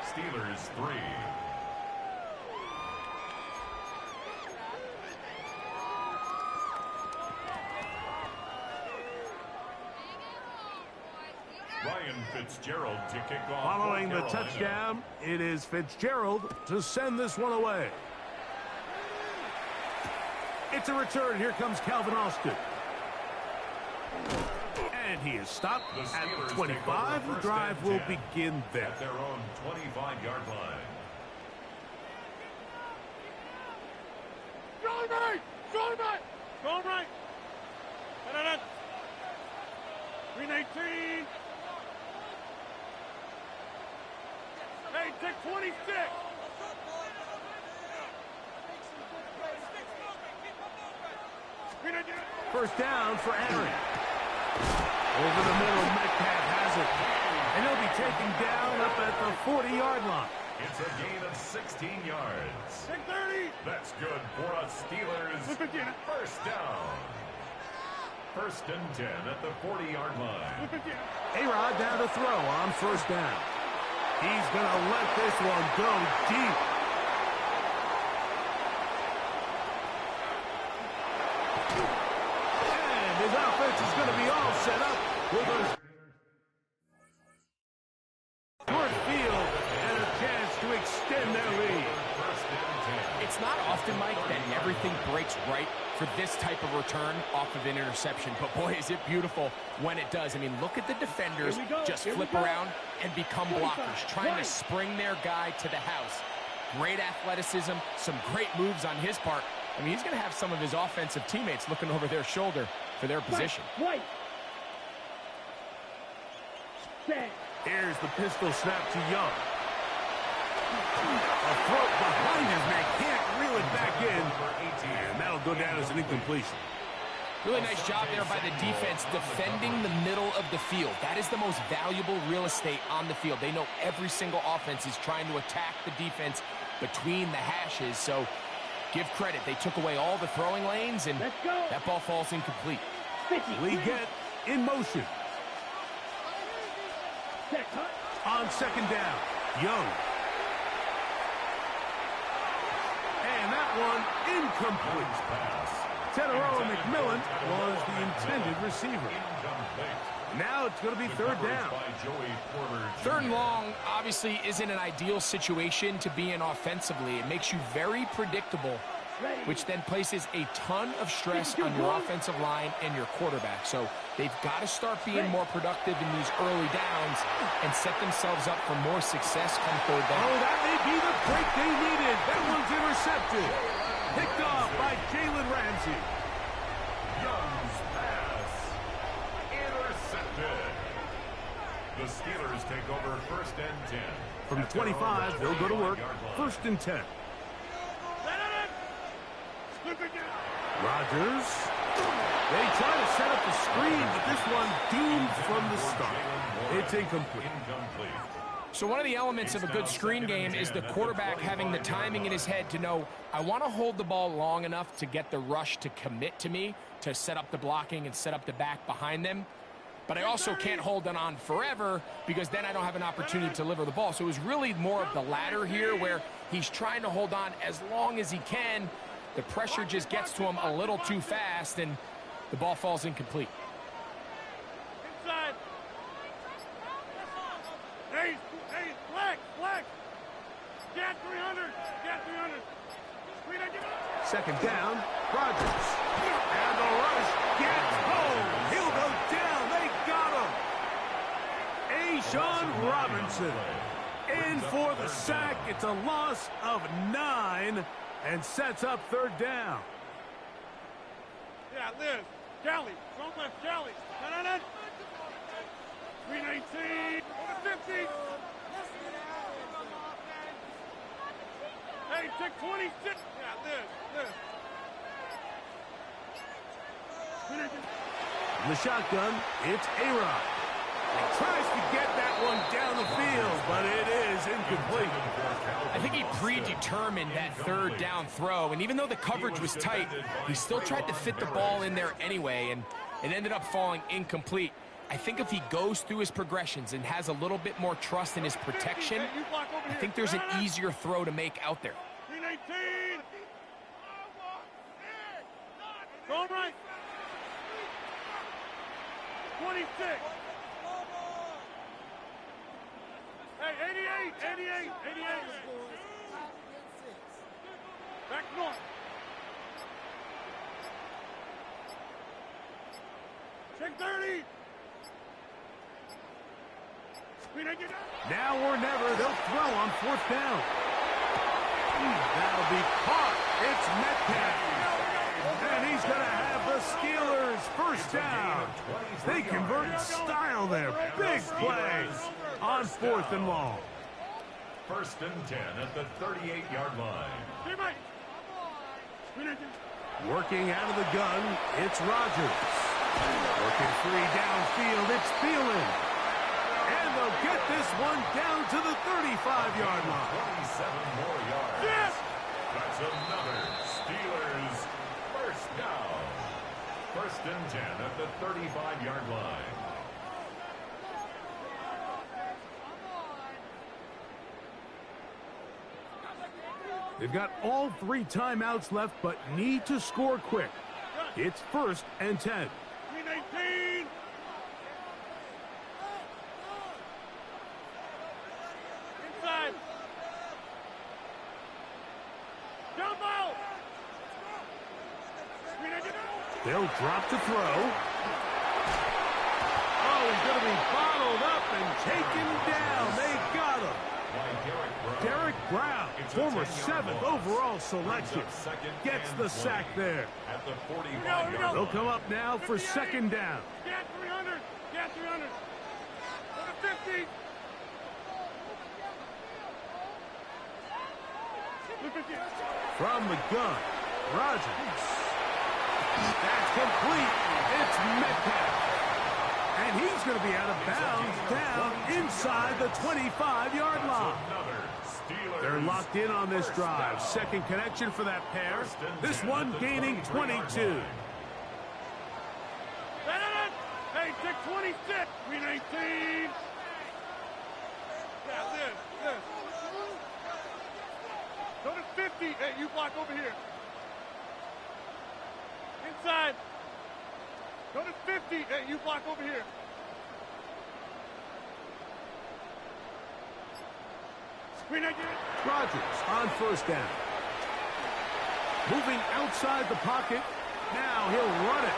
B: Steelers 3. Ryan Fitzgerald to kick off.
E: Following the touchdown, it is Fitzgerald to send this one away. It's a return. Here comes Calvin Austin. And he is stopped at 25. The drive will begin there.
B: At their own 25-yard line.
C: Going right! Going right! Going right! 319! Hey, take 26!
E: First down for Aaron. Over the middle, Metcalf has it. And he'll be taken down up at the 40-yard line.
B: It's a gain of 16 yards.
C: 630!
B: That's good for a Steelers first down. First and 10 at the 40-yard line.
E: A-Rod down to throw on first down. He's going to let this one go deep. And his offense is going to be all set up with a short field and a chance to extend their lead.
F: It's not often, Mike, that everything breaks right for this type of return off of an interception. But, boy, is it beautiful when it does. I mean, look at the defenders just flip around and become blockers, trying to spring their guy to the house. Great athleticism, some great moves on his part. I mean, he's going to have some of his offensive teammates looking over their shoulder for their position.
E: Here's the pistol snap to Young. A throat behind his man, can't reel it back in. And that'll go down as an incompletion.
F: Really nice job there by the defense defending the middle of the field. That is the most valuable real estate on the field. They know every single offense is trying to attack the defense between the hashes. So give credit. They took away all the throwing lanes, and that ball falls incomplete.
E: Lee get in motion. On second down, Young. And that one incomplete. Tedero McMillan was the intended receiver. Now it's going to be third down.
F: Third and long obviously isn't an ideal situation to be in offensively. It makes you very predictable, which then places a ton of stress on your offensive line and your quarterback. So they've got to start being more productive in these early downs and set themselves up for more success come third down.
E: Oh, that may be the break they needed. That one's intercepted. Picked off by Jalen Ramsey.
B: Young's pass intercepted. The Steelers take over first and 10.
E: From the 25, they'll go to work. First and 10. Rodgers. They try to set up the screen, but this one doomed from the start. It's incomplete.
F: So one of the elements of a good screen game is the quarterback having the timing in his head to know, I want to hold the ball long enough to get the rush to commit to me, to set up the blocking and set up the back behind them. But I also can't hold it on forever because then I don't have an opportunity to deliver the ball. So it was really more of the latter here where he's trying to hold on as long as he can. The pressure just gets to him a little too fast, and the ball falls incomplete.
C: Inside. Hey, flex. Get 300.
E: Second down, Rodgers. And the rush gets home. He'll go down. They got him. A'Shawn Robinson in for the sack. It's a loss of 9 and sets up third down.
C: Yeah, Liz. Kelly. Front left, Kelly. 319. 50.
E: Hey, take 26. Yeah, this. The shotgun, it's A-Rod. He tries to get that one down the field, but it is incomplete.
F: I think he predetermined that third down throw, and even though the coverage was tight, he still tried to fit the ball in there anyway, and it ended up falling incomplete. I think if he goes through his progressions and has a little bit more trust in his protection, I think there's an easier throw to make out there.
E: 319. Go right. 26. Hey, 88. Back north. Check 30. Now or never, they'll throw on fourth down. That'll be caught. It's Metcalf. And he's going to have the Steelers first down. They convert in style there. Big play on 4th and long.
B: 1st and 10 at the 38-yard line.
E: Working out of the gun, it's Rodgers. Working free downfield, it's Thielen. And they'll get this one down to the 35-yard line.
B: 27 more yards.
E: Yes!
B: That's another Steelers first down. 1st and 10 at the 35-yard line.
E: They've got all 3 timeouts left, but need to score quick. It's 1st and 10. 319. Inside. Down ball. They'll drop to throw. Oh, he's going to be bottled up and taken down. They got him. Derek Brown, former 7th overall selection, gets the sack there.
B: At the 45-yard line.
E: They'll come up now for 2nd down.
C: Get 300. Get 300. Go to 50.
E: From the gun, Rodgers. That's complete. It's Metcalf. And he's going to be out of bounds down inside the 25-yard line. They're locked in on this drive. 2nd connection for that pair. This one gaining 22.
C: Hey, take 26. 319. Yeah, this. Go to 50. Hey, you block over here. Inside. Go to 50. Hey, you block over here.
E: Rodgers on 1st down. Moving outside the pocket. Now he'll run it.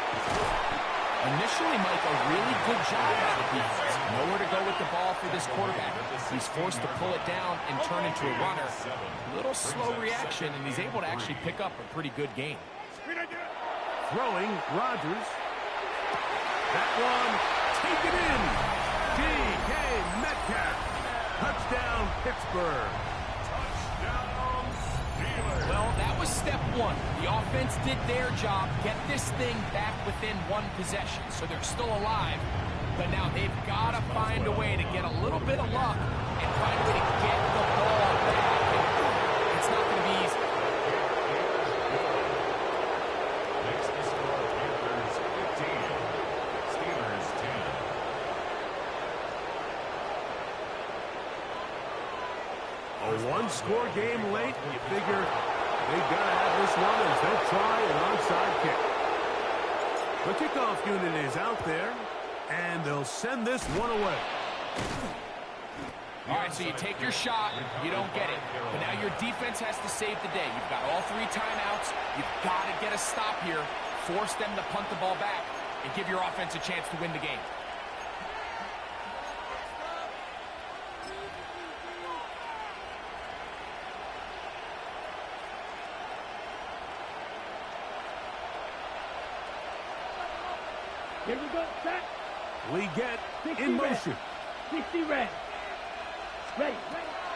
F: Initially, Mike, a really good job by the defense. Nowhere to go with the ball for this quarterback. He's forced to pull it down and turn into a runner. A little slow reaction, and he's able to actually pick up a pretty good game.
E: Throwing, Rodgers. That one taken in. D.K. Metcalf. Touchdown, Pittsburgh.
B: Touchdown, Steelers.
F: Well, that was step 1. The offense did their job, get this thing back within 1 possession, so they're still alive. But now they've got to find a way to get a little bit of luck and find a way to get the ball back. And it's not going to be easy.
B: Makes the score Panthers 15, Steelers 10.
E: A 1-score game late. You figure they've got to have this one as they'll try an onside kick. The kickoff unit is out there, and they'll send this one away.
F: All right, so you take your shot, you don't get it. But now your defense has to save the day. You've got all 3 timeouts. You've got to get a stop here, force them to punt the ball back, and give your offense a chance to win the game.
C: Here we go. Set.
E: We get in motion.
C: 60 red. Ready.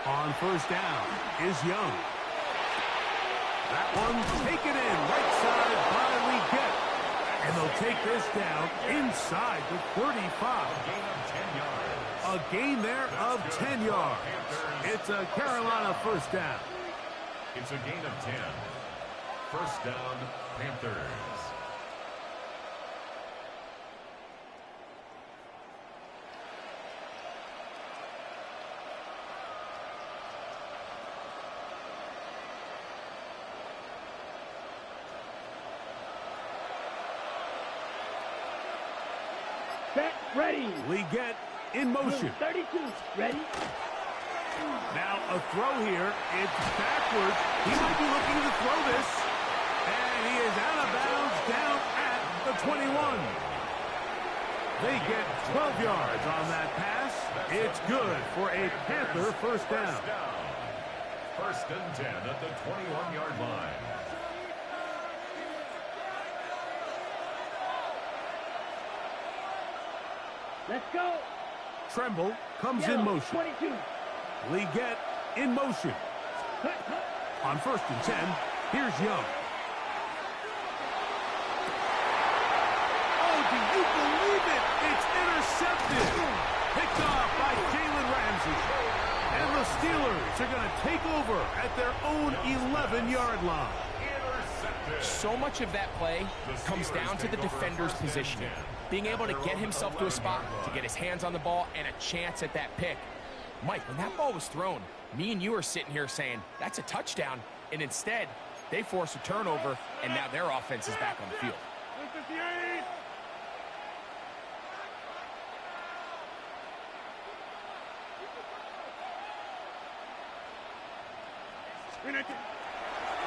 E: On 1st down is Young. That one's taken in right side by Leggett. And they'll take this down inside the 35. A gain there of 10 yards. It's a Carolina first down.
B: It's a gain of 10. First down, Panthers.
G: Set, ready.
E: Leggett in motion.
G: 32, ready.
E: Now a throw here. It's backwards. He might be looking to throw this. And he is out of bounds down at the 21. They get 12 yards on that pass. It's good for a Panther first down.
B: First and 10 at the 21-yard line.
G: Let's go.
E: Tremble comes
G: Yellow,
E: in motion.
G: 22.
E: Leggett in motion. On first and 10, here's Young. Oh, do you believe it? It's intercepted. Picked off by Jalen Ramsey. And the Steelers are going to take over at their own 11-yard line.
F: So much of that play comes down to the defender's positioning. Being able to get himself to a spot, to get his hands on the ball, and a chance at that pick. Mike, when that ball was thrown, me and you are sitting here saying, that's a touchdown. And instead, they force a turnover, and now their offense is back on the field.
C: 58.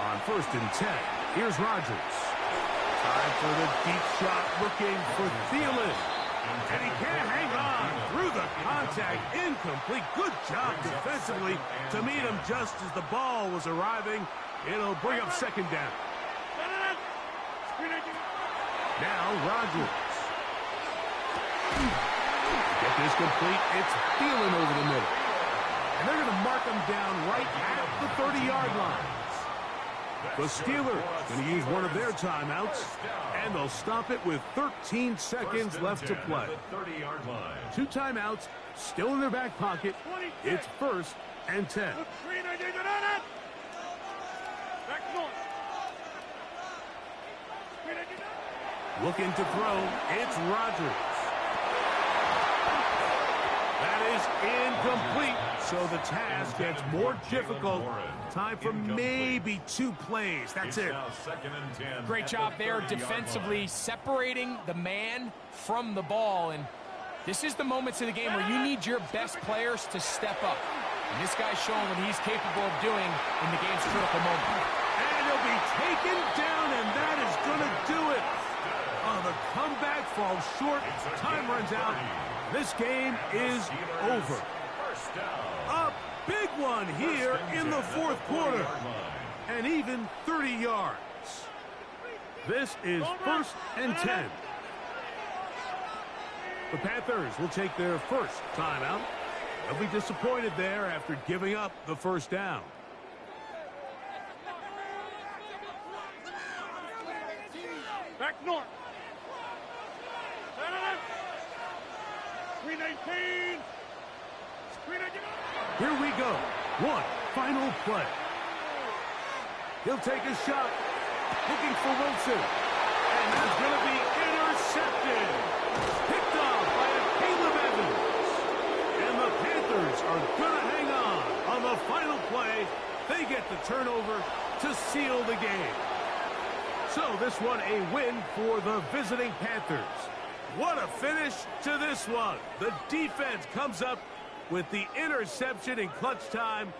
E: On first and 10, here's Rodgers. Time for the deep shot, looking for Thielen. And he can't hang on through the contact. Incomplete. Good job defensively to meet him just as the ball was arriving. It'll bring up second down. Now Rodgers. Get this complete. It's Thielen over the middle. And they're going to mark him down right at the 30-yard line. The Steelers going to use one of their timeouts, and they'll stop it with 13 seconds left to play. 2 timeouts still in their back pocket. It's first and 10. Looking to throw, it's Rodgers. That is incomplete, so the task gets more difficult. Time for maybe 2 plays. That's it.
F: Great job there defensively, separating the man from the ball. And this is the moments of the game where you need your best players to step up. And this guy's showing what he's capable of doing in the game's critical moment.
E: And he'll be taken down, and that is going to do it. Oh, the comeback falls short. Time runs out. This game is over. A big one here in the fourth quarter. And even 30 yards. This is first and 10. The Panthers will take their first timeout. They'll be disappointed there after giving up the first down.
C: Back north. Screen 18. Screen 18.
E: Here we go. One final play. He'll take a shot. Looking for Wilson. And that's going to be intercepted. Picked off by a Caleb Evans. And the Panthers are going to hang on the final play. They get the turnover to seal the game. So this one a win for the visiting Panthers. What a finish to this one. The defense comes up with the interception in clutch time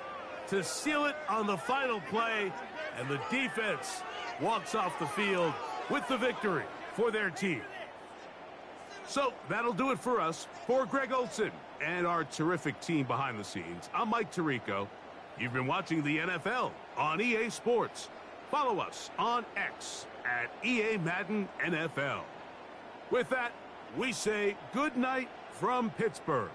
E: to seal it on the final play. And the defense walks off the field with the victory for their team. So that'll do it for us. For Greg Olson and our terrific team behind the scenes, I'm Mike Tirico. You've been watching the NFL on EA Sports. Follow us on X at EA Madden NFL. With that, we say good night from Pittsburgh.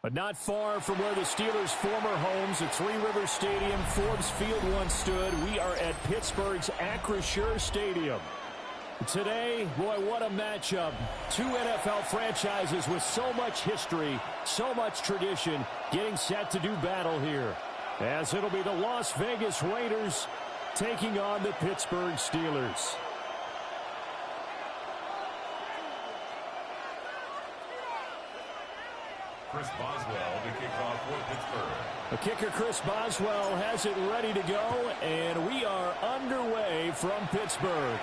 H: But not far from where the Steelers' former homes at Three Rivers Stadium, Forbes Field once stood, we are at Pittsburgh's Acrisure Stadium. Today, boy, what a matchup. Two NFL franchises with so much history, so much tradition, getting set to do battle here. As it'll be the Las Vegas Raiders taking on the Pittsburgh Steelers.
B: Chris Boswell to kick off for Pittsburgh.
H: The kicker, Chris Boswell, has it ready to go, and we are underway from Pittsburgh.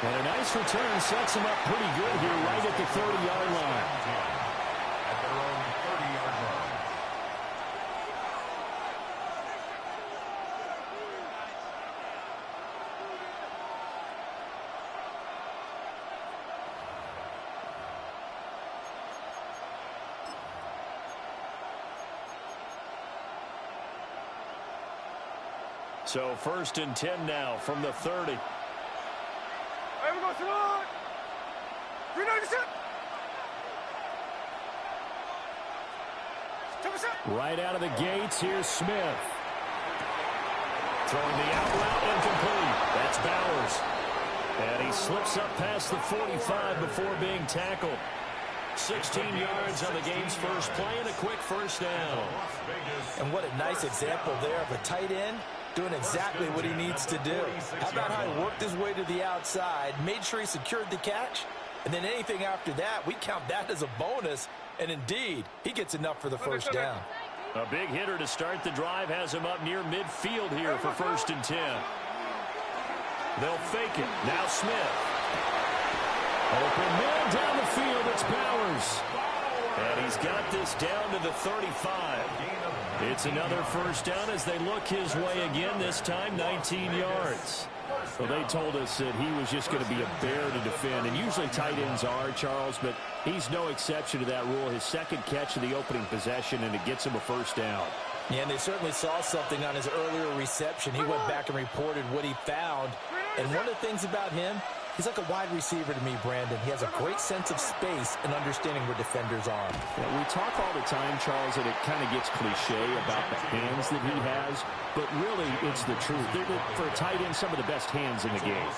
H: And a nice return sets him up pretty good here right at the 30-yard line.
B: At their own 30-yard line.
H: So 1st and 10 now from the 30.
C: Hey, we go, Simone! 397! 2%!
H: Right out of the gates, here's Smith. Throwing the out route, incomplete. That's Bowers. And he slips up past the 45 before being tackled. 16 yards on the game's first play and a quick first down.
I: And what a nice example there of a tight end doing exactly what he needs to do. How about how he worked his way to the outside, made sure he secured the catch, and then anything after that, we count that as a bonus. And indeed, he gets enough for the first down.
H: A big hitter to start the drive has him up near midfield here for 1st and 10. They'll fake it. Now Smith. Open man down the field. It's Bowers. And he's got this down to the 35. It's another first down as they look his way again, this time 19 yards. Well, they told us that he was just going to be a bear to defend, and usually tight ends are, Charles, but he's no exception to that rule. His second catch of the opening possession, and it gets him a first down.
I: Yeah, and they certainly saw something on his earlier reception. He went back and reported what he found. And one of the things about him, he's like a wide receiver to me, Brandon. He has a great sense of space and understanding where defenders are.
H: Yeah, we talk all the time, Charles, that it kind of gets cliche about the hands that he has, but really it's the truth. They're, for a tight end, some of the best hands in the game.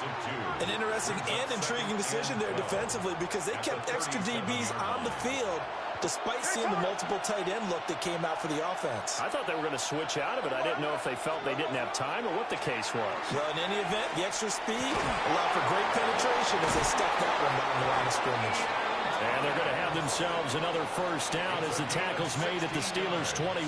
I: An interesting and intriguing decision there defensively because they kept extra DBs on the field despite seeing the multiple tight end look that came out for the offense.
H: I thought they were going to switch out of it. I didn't know if they felt they didn't have time or what the case was.
I: Well, in any event, the extra speed allowed for great penetration as they stuck that one down the line of scrimmage.
H: And they're going to have themselves another first down as the tackle's made at the Steelers' 21.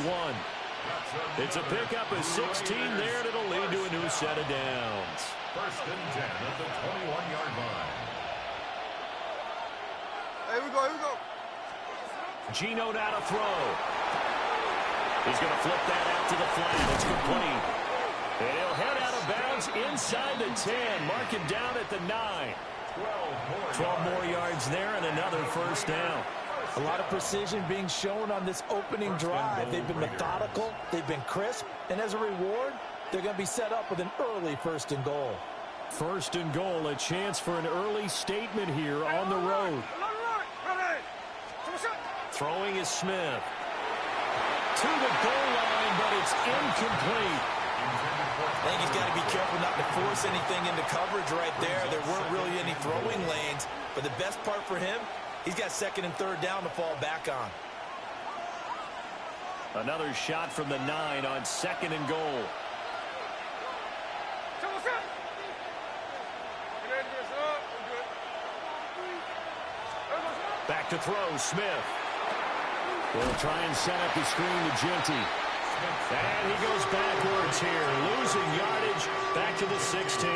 H: It's a pickup of 16 there, and it'll lead to a new set of downs.
B: 1st and 10 at the 21-yard line.
C: Here we go, here we go.
H: Gino now to throw. He's going to flip that out to the flat. It's complete. And he'll head out of bounds inside the 10. Mark him down at the 9. 12 more yards there and another first down.
I: A lot of precision being shown on this opening drive. They've been methodical. They've been crisp. And as a reward, they're going to be set up with an early 1st and goal.
H: 1st and goal, a chance for an early statement here on the road. Throwing is Smith. To the goal line, but it's incomplete.
I: I think he's got to be careful not to force anything into coverage right there. There weren't really any throwing lanes. But the best part for him, he's got 2nd and 3rd down to fall back on.
H: Another shot from the 9 on 2nd and goal. Back to throw, Smith. They'll try and set up the screen to Genty. And he goes backwards here, losing yardage back to the 16.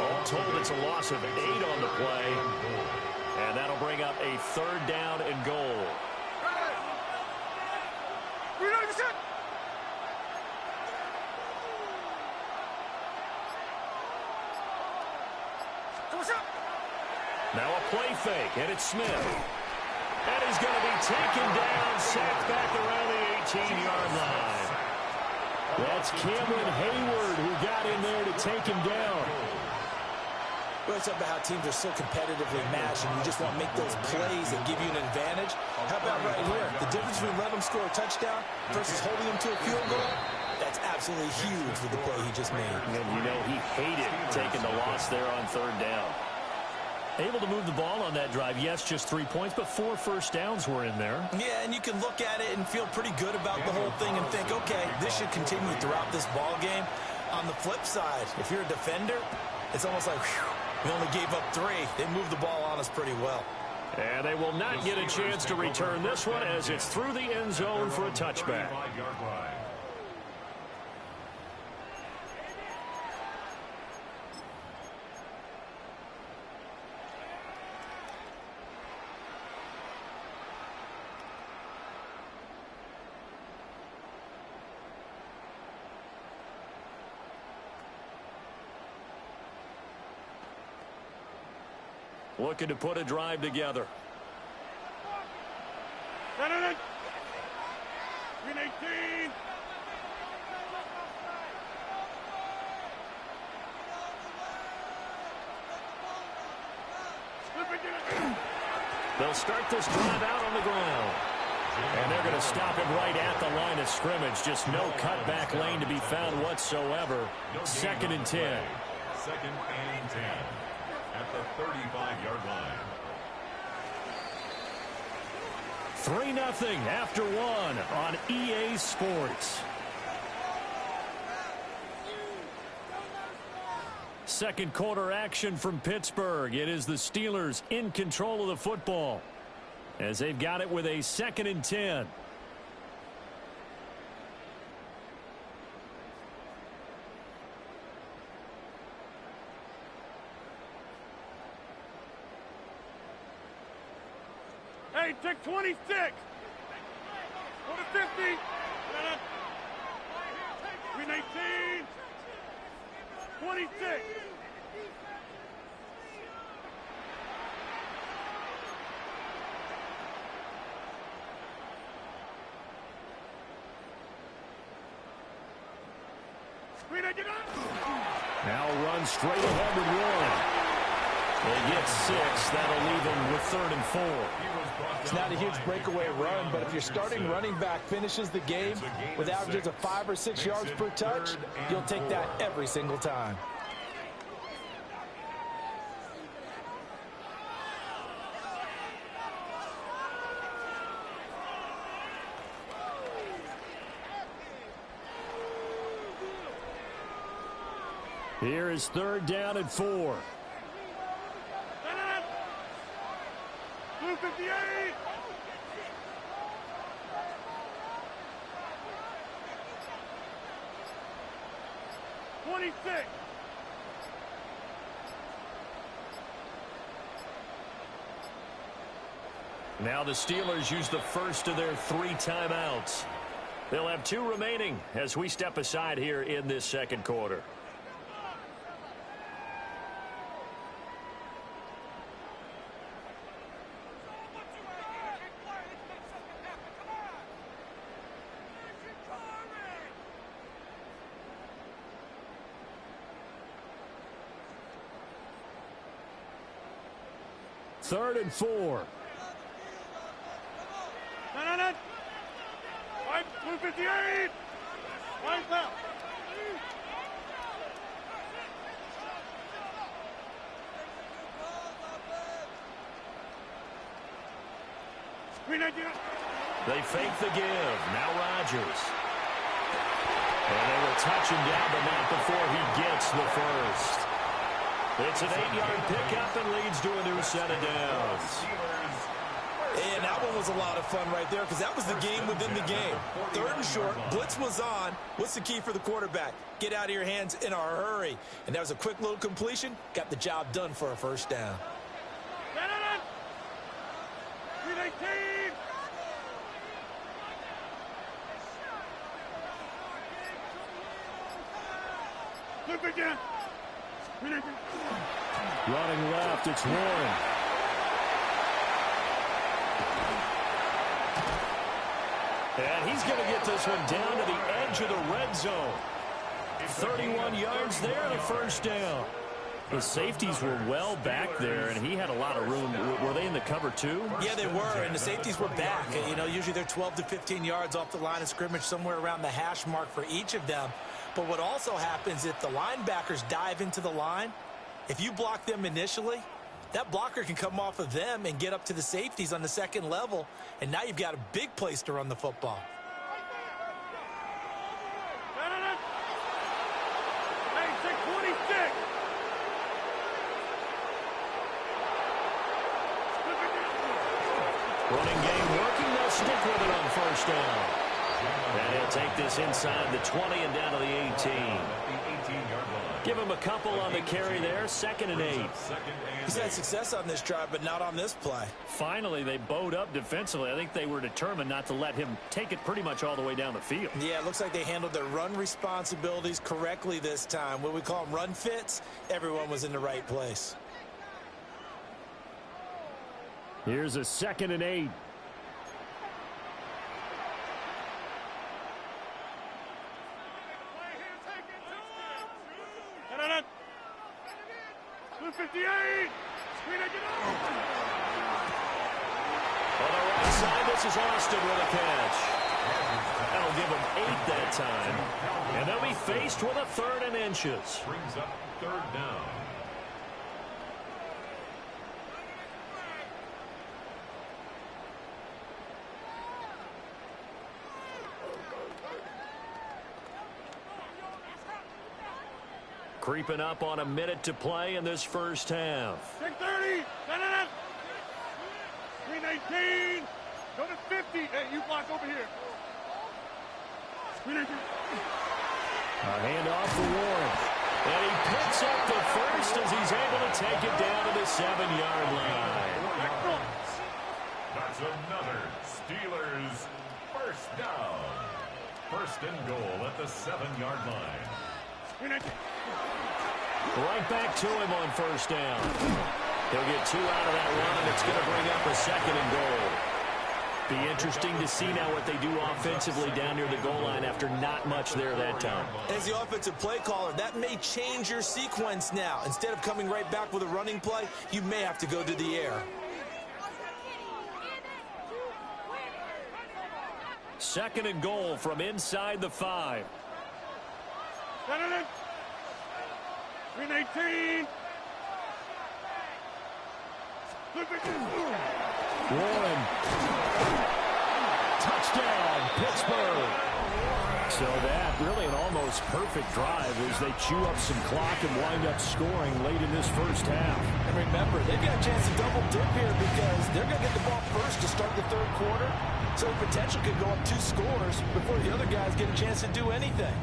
H: All told, it's a loss of 8 on the play. And that'll bring up a 3rd down and goal. Now a play fake, and it's Smith. And he's going to be taken down, sacked back around the 18-yard line. That's Cameron Hayward who got in there to take him down.
I: We always talk about how teams are so competitively matched, and you just want to make those plays that give you an advantage. How about right here? The difference between letting them score a touchdown versus holding them to a field goal, that's absolutely huge with the play he just made.
H: And you know he hated taking the loss there on third down. Able to move the ball on that drive. Yes, just 3 points, but 4 first downs were in there.
I: Yeah, and you can look at it and feel pretty good about the whole thing and think, okay, this should continue throughout this ball game. On the flip side, if you're a defender, it's almost like, whew, we only gave up 3. They moved the ball on us pretty well.
H: And they will not get a chance to return this one as it's through the end zone for a touchback. Looking to put a drive together.
C: Green 18.
H: They'll start this drive out on the ground. And they're going to stop it right at the line of scrimmage. Just no cutback lane to be found whatsoever. 2nd and 10.
B: 2nd and 10 at the 35-yard line.
H: 3-0 after 1 on EA Sports. Second quarter action from Pittsburgh. It is the Steelers in control of the football as they've got it with a 2nd and 10.
C: Hey, take 26. Go to 50. Green 18. 26.
H: Now run straight ahead with 1. They get 6. That'll leave them with 3rd and 4.
I: It's not a huge breakaway run, but if your starting running back finishes the game with averages of 5 or 6 yards per touch, you'll take that every single time.
H: Here is 3rd down and 4.
C: Blue 58.
H: Now the Steelers use the first of their 3 timeouts. They'll have 2 remaining as we step aside here in this second quarter. Third and 4.
C: No. Blue 58. Line's out.
H: They fake the give. Now Rodgers. And they will touch him down, but not before he gets the first. It's an 8-yard pickup and leads to a new set of downs.
I: And that one was a lot of fun right there because that was the game within the game. 3rd and short, blitz was on. What's the key for the quarterback? Get out of your hands in a hurry. And that was a quick little completion. Got the job done for a first down.
C: Green 18. Look again.
H: Running left, it's Warren. And he's going to get this one down to the edge of the red zone. 31 yards there and a first down. The safeties were well back there, and he had a lot of room. Were they in the cover too?
I: Yeah, they were, and the safeties were back. You know, usually they're 12 to 15 yards off the line of scrimmage, somewhere around the hash mark for each of them. But what also happens if the linebackers dive into the line, if you block them initially, that blocker can come off of them and get up to the safeties on the second level, and now you've got a big place to run the football.
H: Running game working. They'll stick with it on first down. And he'll take this inside the 20 and down to the 18. Give him a couple on the carry there. 2nd and 8.
I: He's had success on this drive, but not on this play.
H: Finally, they bowed up defensively. I think they were determined not to let him take it pretty much all the way down the field.
I: Yeah, it looks like they handled their run responsibilities correctly this time. What we call them run fits, everyone was in the right place.
H: Here's a 2nd and 8. On the right side, this is Austin with a catch. That'll give him 8 that time. And they'll be faced with a 3rd and inches.
B: Brings up 3rd down.
H: Creeping up on a minute to play in this first half.
C: 6:30. Screen 18. Go to 50. Hey, you block over here. Screen 18.
H: A handoff for Warren. And he picks up the first as he's able to take it down to the 7-yard line.
B: That's another Steelers first down. 1st and goal at the 7-yard line.
C: Screen 18.
H: Right back to him on first down. He'll get 2 out of that run, and it's going to bring up a 2nd and goal. Be interesting to see now what they do offensively down near the goal line after not much there that time.
I: As the offensive play caller, that may change your sequence now. Instead of coming right back with a running play, you may have to go to the air.
H: 2nd and goal from inside the 5.
C: Screen 18.
H: Warren. Touchdown, Pittsburgh. So that really an almost perfect drive as they chew up some clock and wind up scoring late in this first half.
I: And remember, they've got a chance to double dip here because they're going to get the ball first to start the 3rd quarter. So the potential could go up 2 scores before the other guys get a chance to do anything.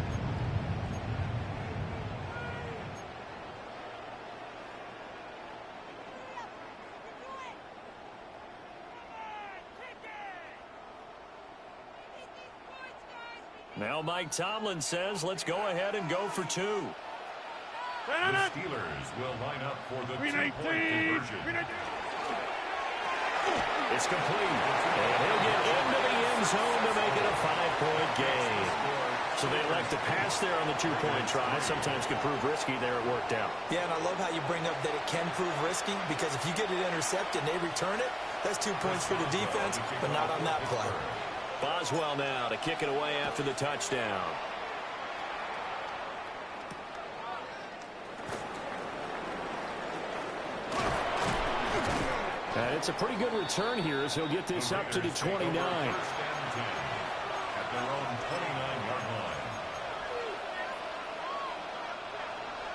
H: Now Mike Tomlin says, let's go ahead and go for 2.
B: The Steelers will line up for the 2-point conversion.
H: It's complete. And he'll get into the end zone to make it a 5-point game. So they elect to pass there on the 2-point try. Sometimes can prove risky. There it worked out.
I: Yeah, and I love how you bring up that it can prove risky because if you get it intercepted and they return it, that's 2 points for the defense, but not on that play.
H: Boswell now to kick it away after the touchdown. And it's a pretty good return here as he'll get this up to the 29.
B: At their own 29-yard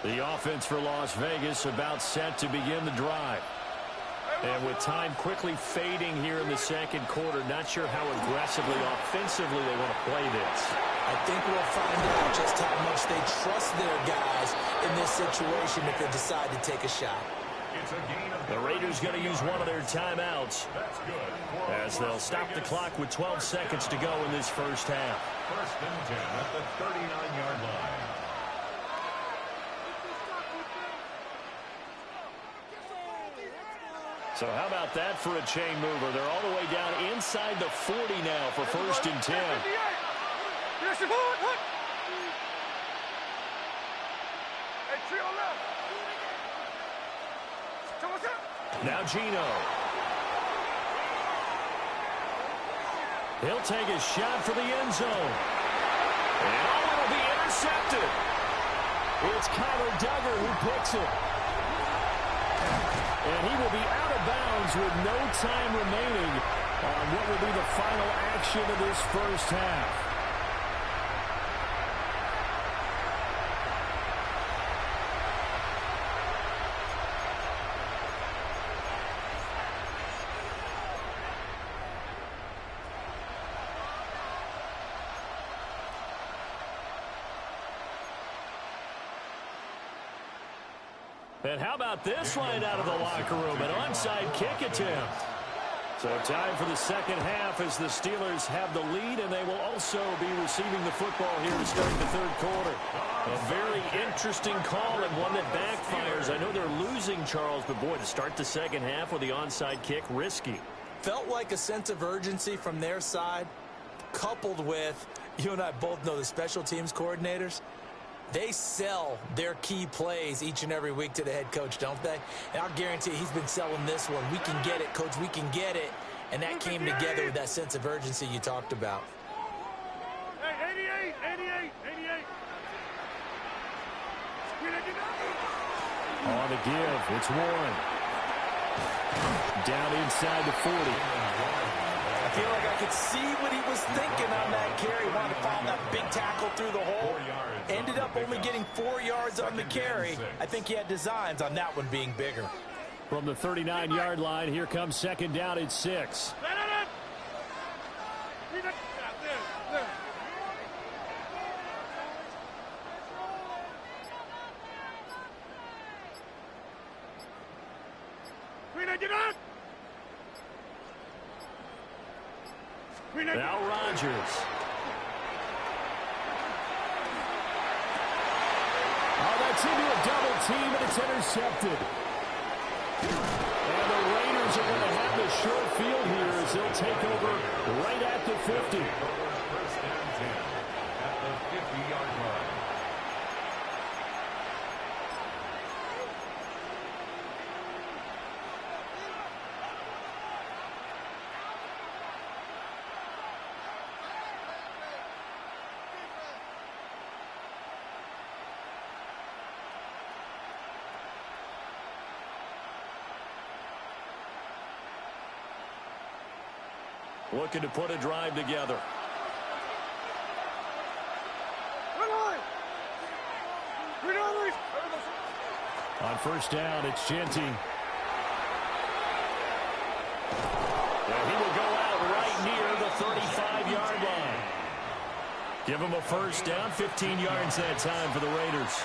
B: line.
H: The offense for Las Vegas about set to begin the drive. And with time quickly fading here in the 2nd quarter, not sure how aggressively, offensively they want to play this.
I: I think we'll find out just how much they trust their guys in this situation if they decide to take a shot.
H: The Raiders going to use one of their timeouts as they'll stop the clock with 12 seconds to go in this first half.
B: 1st and 10 at the 39-yard line.
H: So how about that for a chain mover? They're all the way down inside the 40 now for 1st and 10. Now Gino. He'll take a shot for the end zone. And it'll be intercepted. It's Kyler Duggar who picks it. And he will be out of bounds with no time remaining on what will be the final action of this first half. And how about this line out of the locker room? An onside kick attempt. So time for the second half as the Steelers have the lead, and they will also be receiving the football here to start the third quarter. A very interesting call and one that backfires. I know they're losing, Charles, but boy, to start the second half with the onside kick, risky.
I: Felt like a sense of urgency from their side, coupled with, you and I both know the special teams coordinators, they sell their key plays each and every week to the head coach, don't they? And I'll guarantee he's been selling this one. We can get it, coach, we can get it. And that came together with that sense of urgency you talked about.
C: Hey, 88.
H: On the give, it's Warren. Down inside the 40.
I: I feel like I could see what he was thinking on that carry. Wanted to follow that big tackle through the hole. Ended up only getting 4 yards on the carry. I think he had designs on that one being bigger.
H: From the 39-yard line, here comes second down at 6. Now Rodgers. Oh, that's into a double team, and it's intercepted. And the Raiders are going to have the short field here as they'll take over right at the 50.
B: First and 10 at the 50-yard line.
H: Looking to put a drive together. On first down, it's Genty. And he will go out right near the 35-yard line. Give him a first down, 15 yards that time for the Raiders.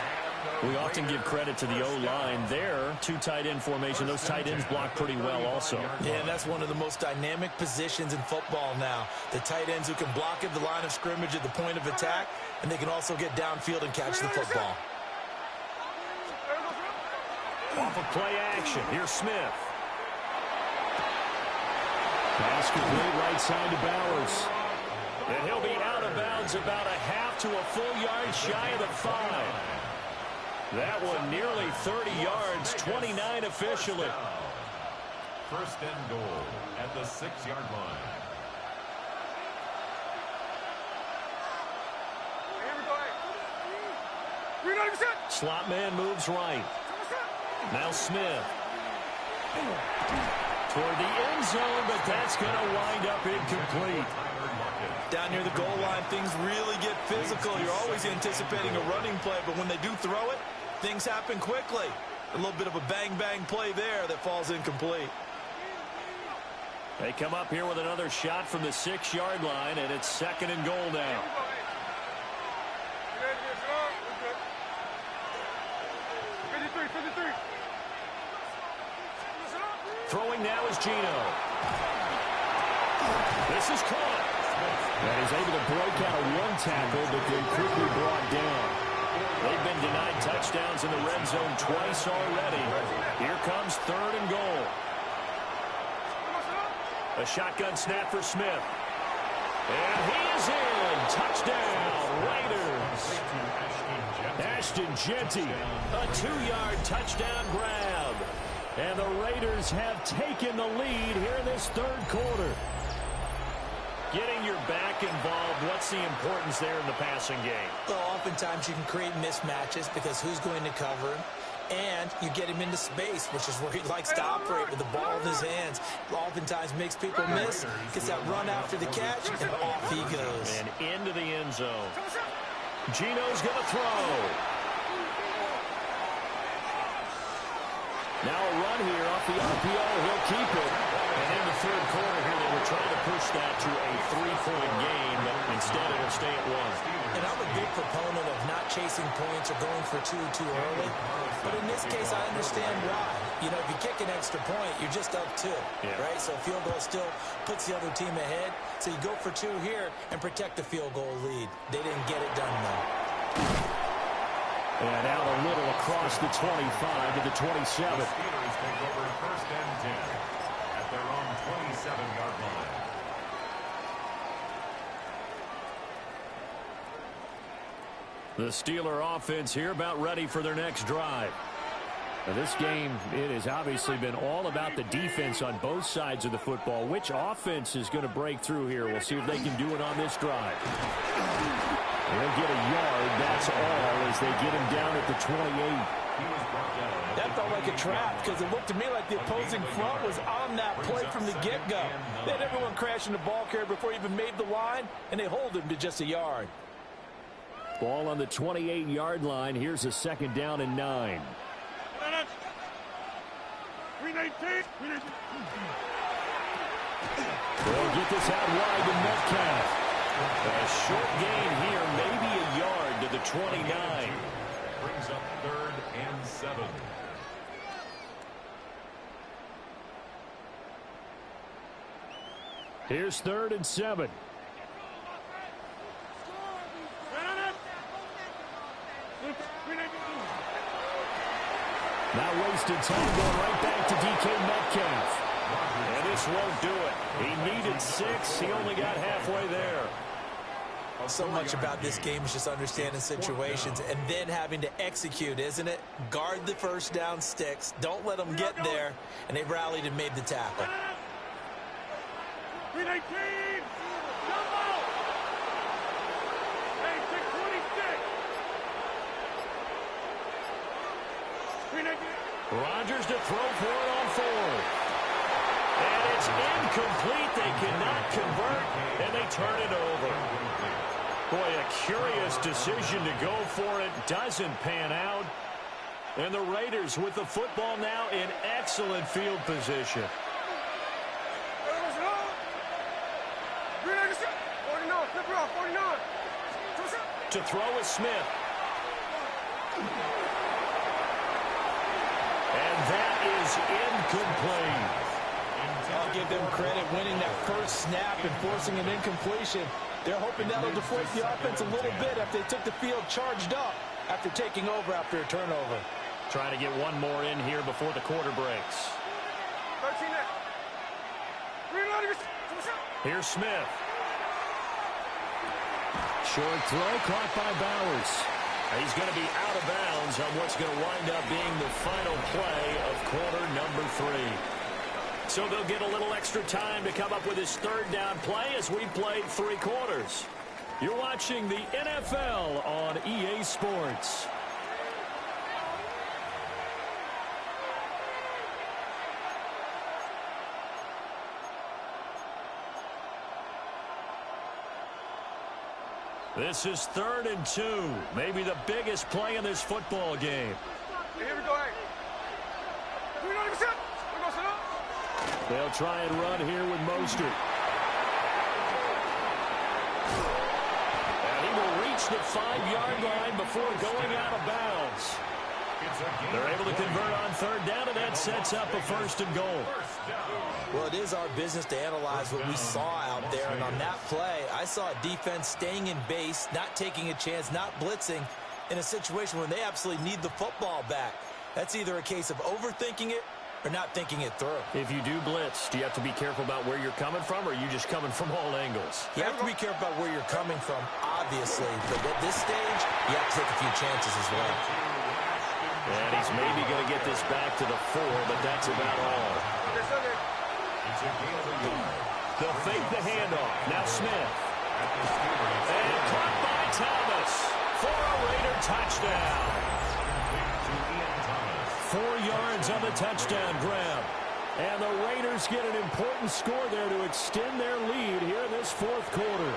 H: We often give credit to the O-line there. Two tight end formation. Those tight ends block pretty well also.
I: Yeah, and that's one of the most dynamic positions in football now. The tight ends who can block at the line of scrimmage at the point of attack, and they can also get downfield and catch the football.
H: Off of play action. Here's Smith. Pass complete right side to Bowers. And he'll be out of bounds about a half to a full yard shy of the 5. That one nearly 30 yards, 29 officially.
B: First and goal at the 6-yard line.
H: Slot man moves right. Now Smith. Toward the end zone, but that's going to wind up incomplete.
I: Down near the goal line, things really get physical. You're always anticipating a running play, but when they do throw it, things happen quickly. A little bit of a bang-bang play there that falls incomplete.
H: They come up here with another shot from the 6-yard line, and it's second and goal now. Throwing now is Gino. This is caught. And he's able to break out of one tackle, but then quickly brought down. They've been denied touchdowns in the red zone twice already. Here comes third and goal. A shotgun snap for Smith. And he is in. Touchdown, Raiders. Ashton Genty, a 2-yard touchdown grab. And the Raiders have taken the lead here in this third quarter. Getting your back involved, what's the importance there in the passing game?
I: Well, oftentimes you can create mismatches because who's going to cover him? And you get him into space, which is where he likes to operate with the ball in his hands. Oftentimes makes people miss, gets that run after the catch, and off he goes.
H: And into the end zone. Gino's going to throw. Now a run here off the RPO. He'll keep it. And in the third quarter here, they were trying to push that to a 3-point game, but instead it'll stay at 1.
I: And I'm a big proponent of not chasing points or going for two too early. But in this case, I understand why. You know, if you kick an extra point, you're just up 2, right? So field goal still puts the other team ahead. So you go for 2 here and protect the field goal lead. They didn't get it done, though.
H: And out a little across the 25 to the 27.
B: The Steelers take over first and 10 at their own 27-yard line.
H: The Steeler offense here about ready for their next drive. Now this game, it has obviously been all about the defense on both sides of the football. Which offense is going to break through here? We'll see if they can do it on this drive. They'll get a yard, that's all, as they get him down at the 28.
I: That felt like a trap because it looked to me like the opposing front was on that play from the get-go. They had everyone crashing the ball carrier before he even made the line, and they hold him to just a yard.
H: Ball on the 28-yard line. Here's a second down and 9. They'll get this out wide to Metcalf. A short gain here, maybe a yard to the 29.
B: Brings up 3rd and 7.
H: Here's 3rd and 7. Not wasted time, going right back to DK Metcalf. And this won't do it. He needed 6. He only got halfway there.
I: So much about this game is just understanding situations and then having to execute, isn't it? Guard the first down sticks. Don't let them get there. And they rallied and made the tackle.
H: Rodgers to throw for it on 4th. And it's incomplete. They cannot convert, and they turn it over. Boy, a curious decision to go for it. Doesn't pan out. And the Raiders with the football now in excellent field position. To throw is Smith. And that is incomplete.
I: I'll give them credit winning that first snap and forcing an incompletion. They're hoping that'll deflate the offense a little bit after they took the field charged up after taking over after a turnover.
H: Trying to get one more in here before the quarter breaks. Here's Smith. Short throw caught by Bowers. He's going to be out of bounds on what's going to wind up being the final play of quarter number 3. So they'll get a little extra time to come up with his 3rd down play as we played 3 quarters. You're watching the NFL on EA Sports. This is 3rd and 2. Maybe the biggest play in this football game.
C: Here we go.
H: They'll try and run here with Mostert. And he will reach the 5-yard line before going out of bounds. They're able to convert on 3rd down, and that sets up a 1st and goal.
I: Well, it is our business to analyze what we saw out there, and on that play, I saw a defense staying in base, not taking a chance, not blitzing in a situation where they absolutely need the football back. That's either a case of overthinking it or not thinking it through.
H: If you do blitz, do you have to be careful about where you're coming from, or are you just coming from all angles?
I: You have to be careful about where you're coming from, obviously, but at this stage, you have to take a few chances as well.
H: And he's maybe going to get this back to the 4, but that's about all.
B: It's a gain of a yard.
H: They'll fake the handoff. Now Smith. And caught by Thomas for a Raider touchdown. 4 yards on the touchdown grab. And the Raiders get an important score there to extend their lead here in this 4th quarter.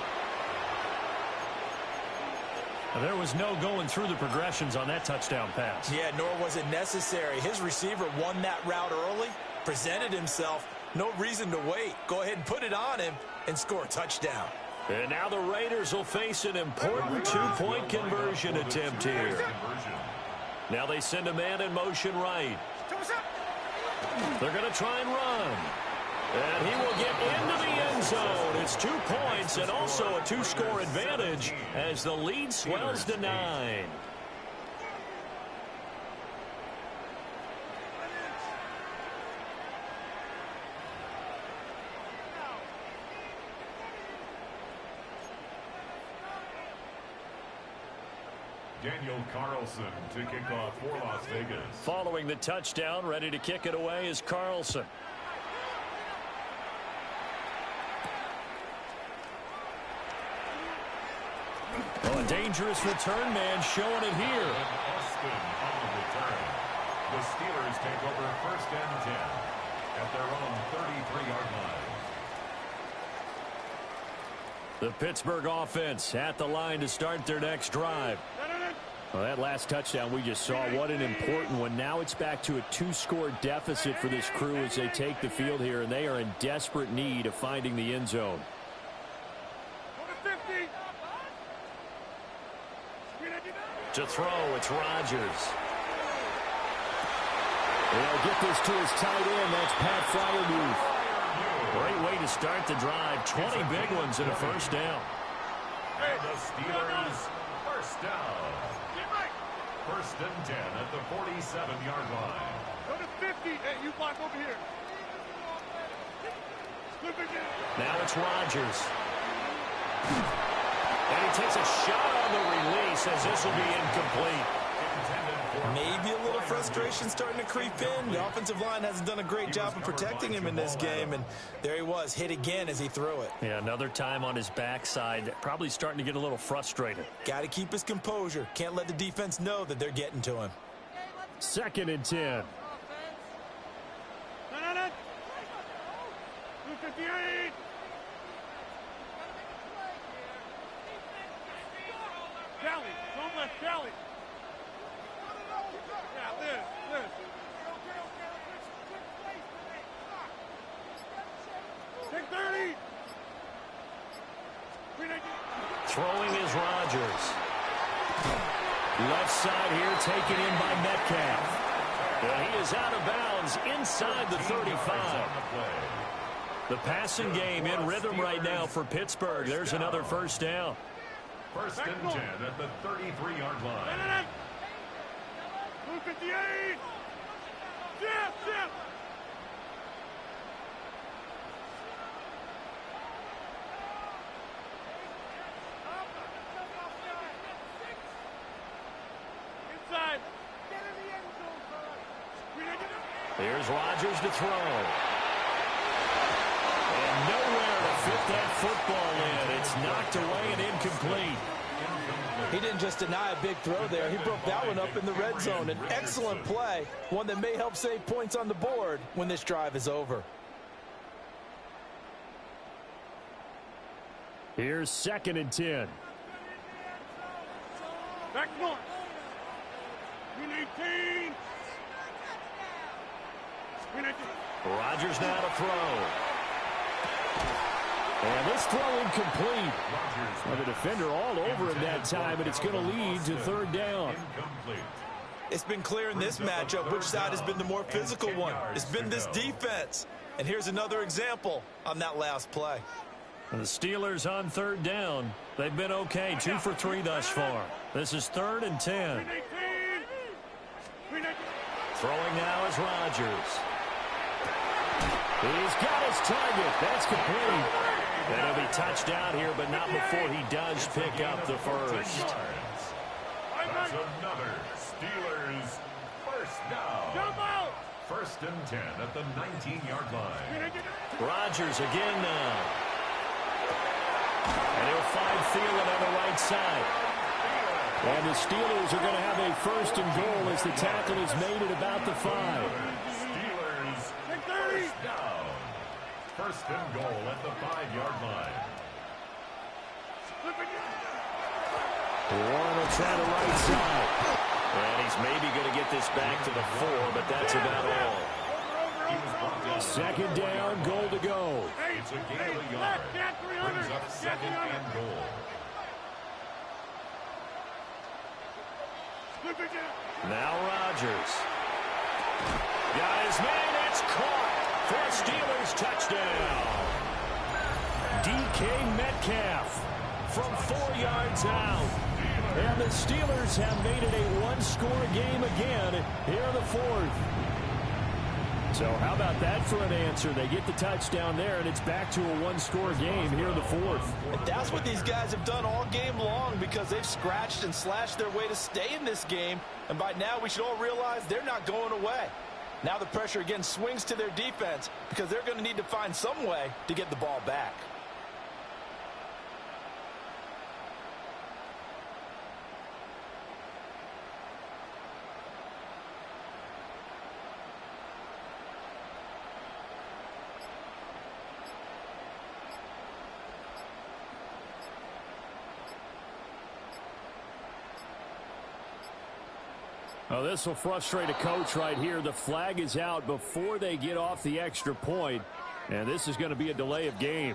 H: There was no going through the progressions on that touchdown pass.
I: Yeah, nor was it necessary. His receiver won that route early, presented himself. No reason to wait. Go ahead and put it on him and score a touchdown.
H: And now the Raiders will face an important 2-point conversion attempt here. Now they send a man in motion right. They're going to try and run. And he will get into the end zone. It's 2 points and also a 2-score advantage as the lead swells to 9.
B: Daniel Carlson to kick off for Las Vegas.
H: Following the touchdown, ready to kick it away is Carlson. Oh, a dangerous return man showing it here.
B: Austin on the return. The Steelers take over 1st and 10 at their own 33-yard line.
H: The Pittsburgh offense at the line to start their next drive. Well, that last touchdown we just saw, what an important one. Now it's back to a 2-score deficit for this crew as they take the field here, and they are in desperate need of finding the end zone. To throw, it's Rodgers. They'll get this to his tight end. That's Pat Freiermuth. Great way to start the drive. 20 big ones and a 1st down.
B: And the Steelers, 1st down. 1st and 10 at the 47-yard line.
C: Go to 50. Hey, you block over here.
H: Now it's Rodgers. And he takes a shot on the release as this will be incomplete.
I: Maybe a little frustration starting to creep in. The offensive line hasn't done a great job of protecting him in this game, and there he was, hit again as he threw it.
H: Yeah, another time on his backside, probably starting to get a little frustrated.
I: Got to keep his composure. Can't let the defense know that they're getting to him.
H: 2nd and 10.
C: 258. Kelly, don't let Kelly. Yeah, Liz. Take 30.
H: Throwing is Rodgers. Left side here taken in by Metcalf. Well, he is out of bounds inside the 35. The passing game in rhythm right now for Pittsburgh. There's another 1st down.
B: 1st and 10 at the 33-yard line.
C: 258. Shift. Inside.
H: Here's Rodgers to throw. And nowhere to fit that football in. It's knocked away and incomplete.
I: He didn't just deny a big throw there. He broke that one up in the red zone. An excellent play, one that may help save points on the board when this drive is over.
H: Here's 2nd and 10.
C: Back north. 319.
H: Rodgers now to throw. And this throw incomplete. Well, the defender all over him that time, and it's going to lead to 3rd down.
I: It's been clear in this matchup which side has been the more physical one. It's been this defense. And here's another example on that last play.
H: And the Steelers on 3rd down. They've been okay, 2 for 3 thus far. This is 3rd and 10. Throwing now is Rodgers. He's got his target. That's complete. And he'll be touched down here, but not before he does pick up the 1st.
B: That's another Steelers down.
C: Jump out.
B: 1st and 10 at the 19-yard line.
H: Rodgers again now. And he'll find Thielen on the right side. And the Steelers are going to have a 1st and goal as the tackle is made at about the 5.
B: Steelers, 1st down. 1st and goal at the 5-yard line.
H: Warren will try the right side. And he's maybe going to get this back to the 4, but that's about all. 2nd down, goal to go.
B: It's a gain of a yard. Brings up 2nd and goal.
H: Now Rodgers. Got his man. It's caught for a Steelers touchdown. DK Metcalf from 4 yards out. And the Steelers have made it a one-score game again here in the 4th. So how about that for an answer? They get the touchdown there, and it's back to a one-score game here in the 4th.
I: And that's what these guys have done all game long because they've scratched and slashed their way to stay in this game. And by now, we should all realize they're not going away. Now the pressure again swings to their defense because they're going to need to find some way to get the ball back.
H: Well, this will frustrate a coach right here. The flag is out before they get off the extra point, and this is going to be a delay of game.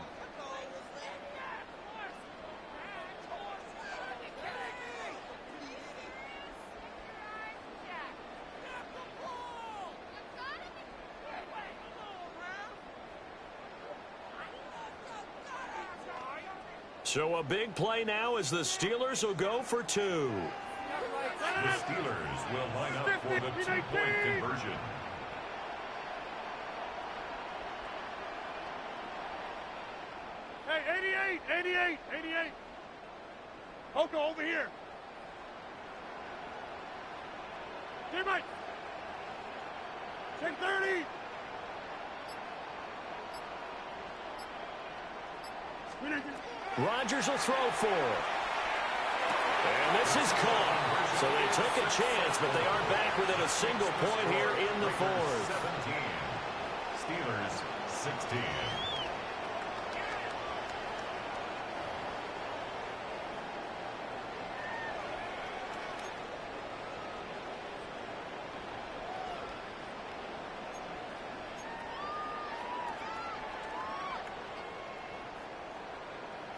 H: So a big play now as the Steelers will go for 2.
B: The Steelers will line up for the 2-point conversion.
C: Hey, 88. Poco, over here. Teammate. 10-30.
H: Rodgers will throw for it. And this is caught. So they took a chance, but they aren't back within a single point here in the 4th.
B: 17. Steelers 16.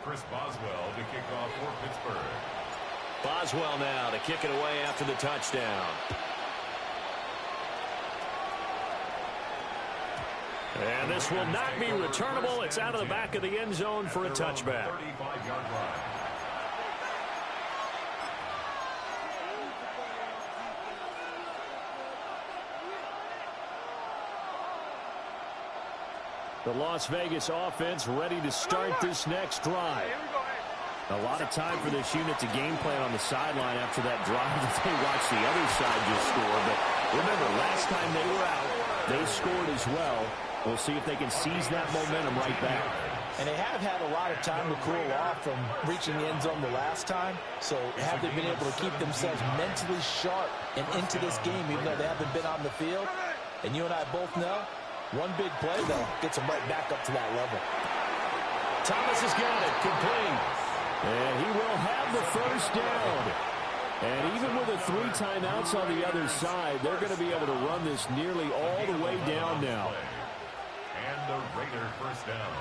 B: Chris Boswell to kick off for Pittsburgh.
H: Boswell now to kick it away after the touchdown. And this will not be returnable. It's out of the back of the end zone for a touchback.
B: 35-yard line.
H: The Las Vegas offense ready to start this next drive. A lot of time for this unit to game plan on the sideline after that drive that they watched the other side just score. But remember, last time they were out, they scored as well. We'll see if they can seize that momentum right back.
I: And they have had a lot of time to cool off from reaching the end zone the last time. So have they been able to keep themselves mentally sharp and into this game, even though they haven't been on the field? And you and I both know, one big play, though, gets them right back up to that level.
H: Thomas has got it, complete. And he will have the 1st down. And even with the 3 timeouts on the other side, they're going to be able to run this nearly all the way down now.
B: And the Raider 1st down.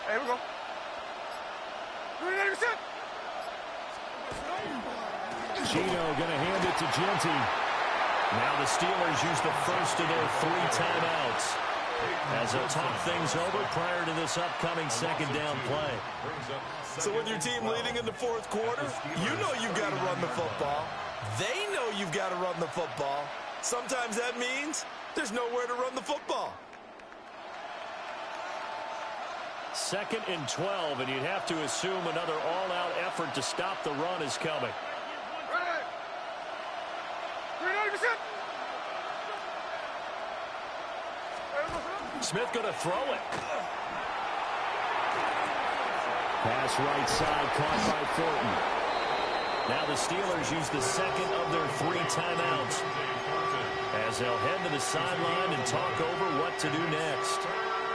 C: Here we go.
H: Gino going to hand it to Genty. Now the Steelers use the first of their 3 timeouts. as they'll talk things over prior to this upcoming second down play.
I: So with your team leading in the fourth quarter, you know you've got to run the football. They know you've got to run the football. Sometimes that means there's nowhere to run the football.
H: 2nd and 12, and you'd have to assume another all-out effort to stop the run is coming. Smith going to throw it. Pass right side, caught by Thornton. Now the Steelers use the second of their 3 timeouts as they'll head to the sideline and talk over what to do next.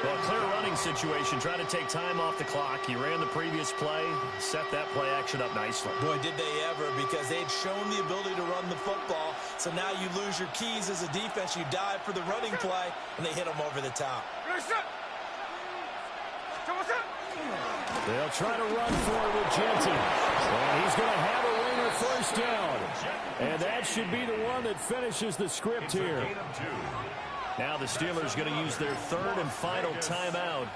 H: Well, clear running situation, trying to take time off the clock. He ran the previous play, set that play action up nicely.
I: Boy, did they ever, because they'd shown the ability to run the football. So now you lose your keys as a defense. You dive for the running play, and they hit them over the top.
H: They'll try to run for it with Jensen. And he's going to have a ringer first down. And that should be the one that finishes the script here. Now the Steelers going to use their 3rd and final timeout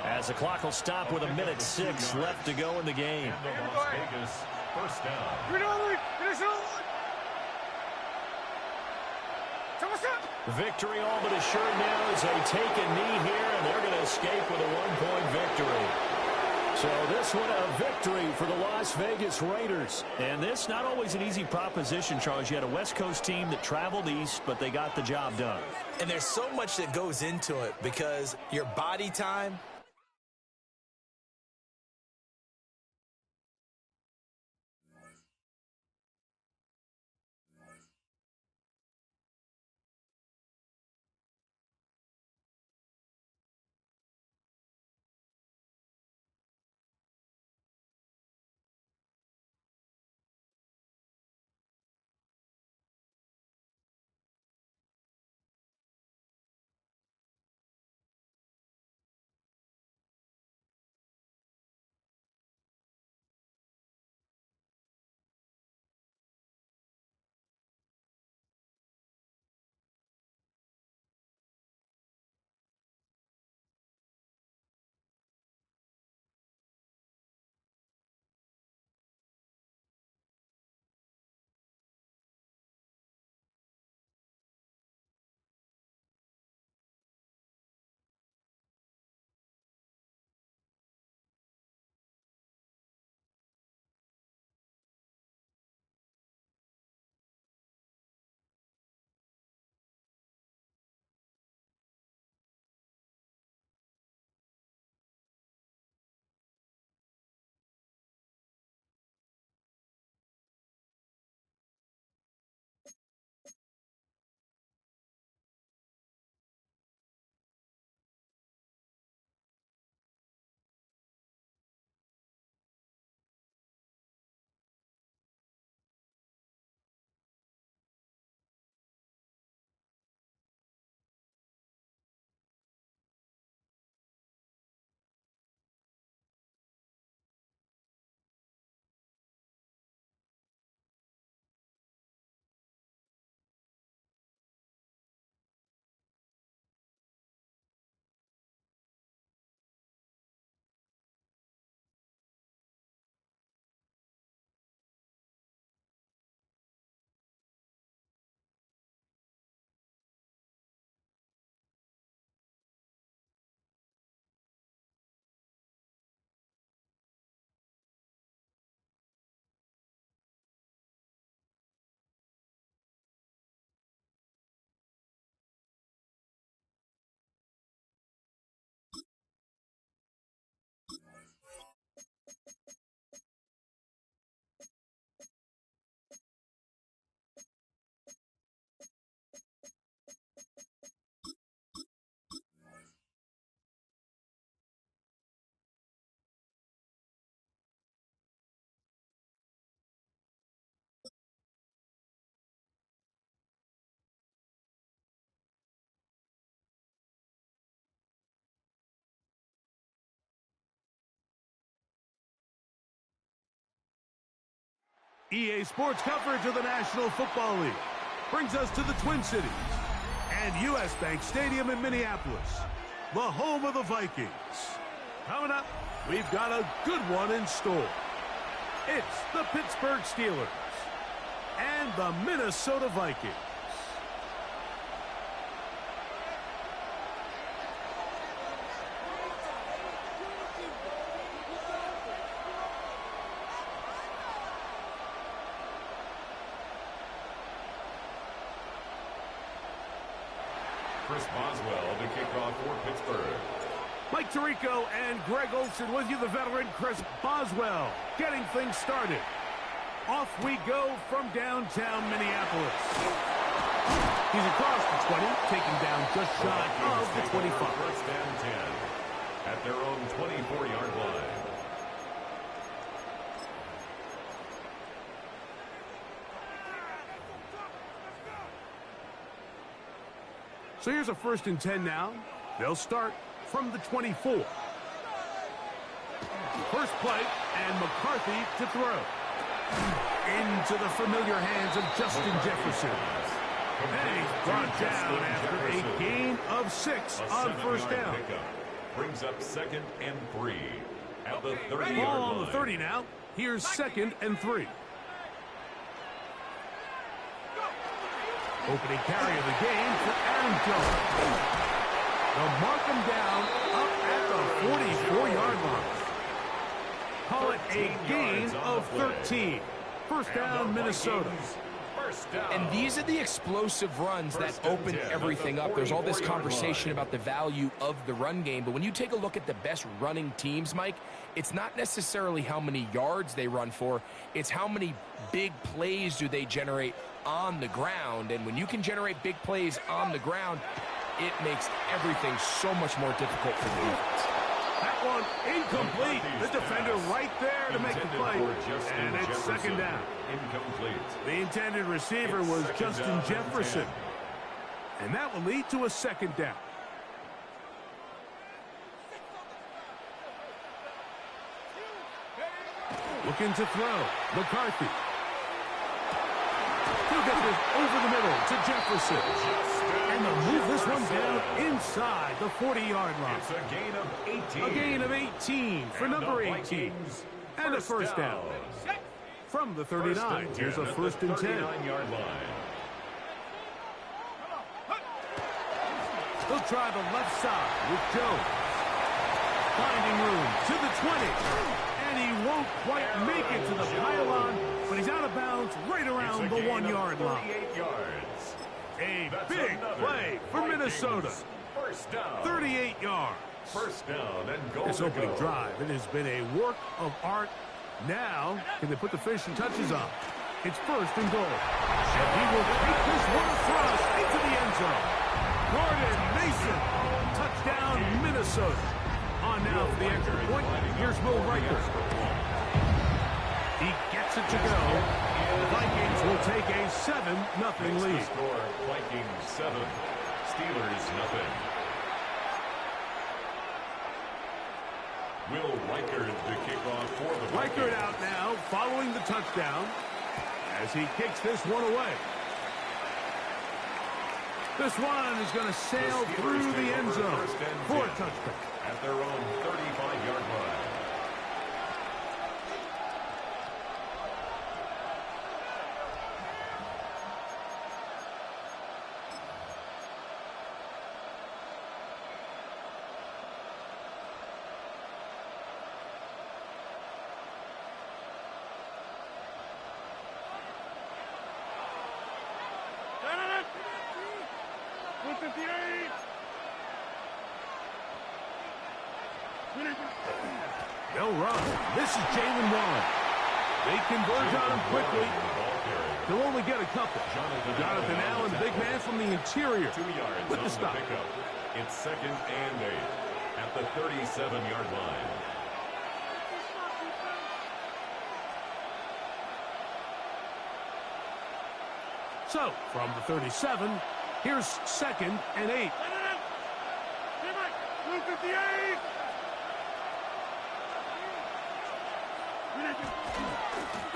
H: as the clock will stop with 1:06 left to go in the game.
B: First down.
H: Victory all but assured now as they take a knee here, and they're going to escape with a 1-point victory. So this one a victory for the Las Vegas Raiders. And this not always an easy proposition, Charles. You had a West Coast team that traveled east, but they got the job done.
I: And there's so much that goes into it because your body time.
E: EA Sports coverage of the National Football League brings us to the Twin Cities and U.S. Bank Stadium in Minneapolis, the home of the Vikings. Coming up, we've got a good one in store. It's the Pittsburgh Steelers and the Minnesota Vikings.
B: Chris Boswell to kick off for Pittsburgh.
E: Mike Tirico and Greg Olsen with you, the veteran Chris Boswell, getting things started. Off we go from downtown Minneapolis. He's across the 20, taking down just shy of the 25.
B: First down 10 at their own 24-yard line.
E: So here's a 1st and 10 now. They'll start from the 24. First play, and McCarthy to throw. Into the familiar hands of Justin Jefferson. And he's brought down after a gain of 6 on 1st down.
B: Brings up 2nd and 3 at the 30-yard line.
E: Ball on the 30 now. Here's 2nd and 3. Opening carry of the game for Aaron Jones. They'll mark him down up at the 44-yard line. Call it a gain of 13. First down, Minnesota.
F: And these are the explosive runs that open everything up. There's all this conversation about the value of the run game, but when you take a look at the best running teams, Mike, it's not necessarily how many yards they run for, it's how many big plays do they generate on the ground. And when you can generate big plays on the ground, it makes everything so much more difficult for the defense.
E: That one incomplete. The defender right there to make the play. And it's 2nd down.
B: Incomplete.
E: The intended receiver was Justin Jefferson. And that will lead to a 2nd down. Looking to throw. McCarthy. He'll get this over the middle to Jefferson. And they'll move this one down inside the 40-yard line.
B: It's a gain of 18.
E: A gain of 18 for number 18. And a 1st down. From the 39, here's a 1st and 10.
B: 39-yard line.
E: They'll try the left side with Jones. Finding room to the 20. And he won't quite make it to the pylon, but he's out of bounds right around the 1-yard line.
B: 38 yards.
E: A big play for Minnesota.
B: First down.
E: 38 yards.
B: First down and goal.
E: This opening drive, it has been a work of art. Now, can they put the finishing touches on? It's 1st and goal. And he will take this one across into the end zone. Gordon Mason. Touchdown, Minnesota. On now for the extra point. Here's Will Riker. He gets it to go. The Vikings will take a 7-0 lead.
B: Score, Vikings 7, Steelers nothing. Will Reichard to kick off for the Vikings.
E: Reichard out now, following the touchdown, as he kicks this one away. This one is going to sail through the end zone for a touchdown.
B: At their own 35-yard line.
E: They'll run. This is Jalen Warren. They converge on him quickly. They'll only get a couple. Jonathan Allen, the big man from the interior,
B: 2 yards
E: with the
B: on
E: stop.
B: pickup. It's 2nd and 8 at the 37-yard line.
E: So, from the 37, here's 2nd and 8.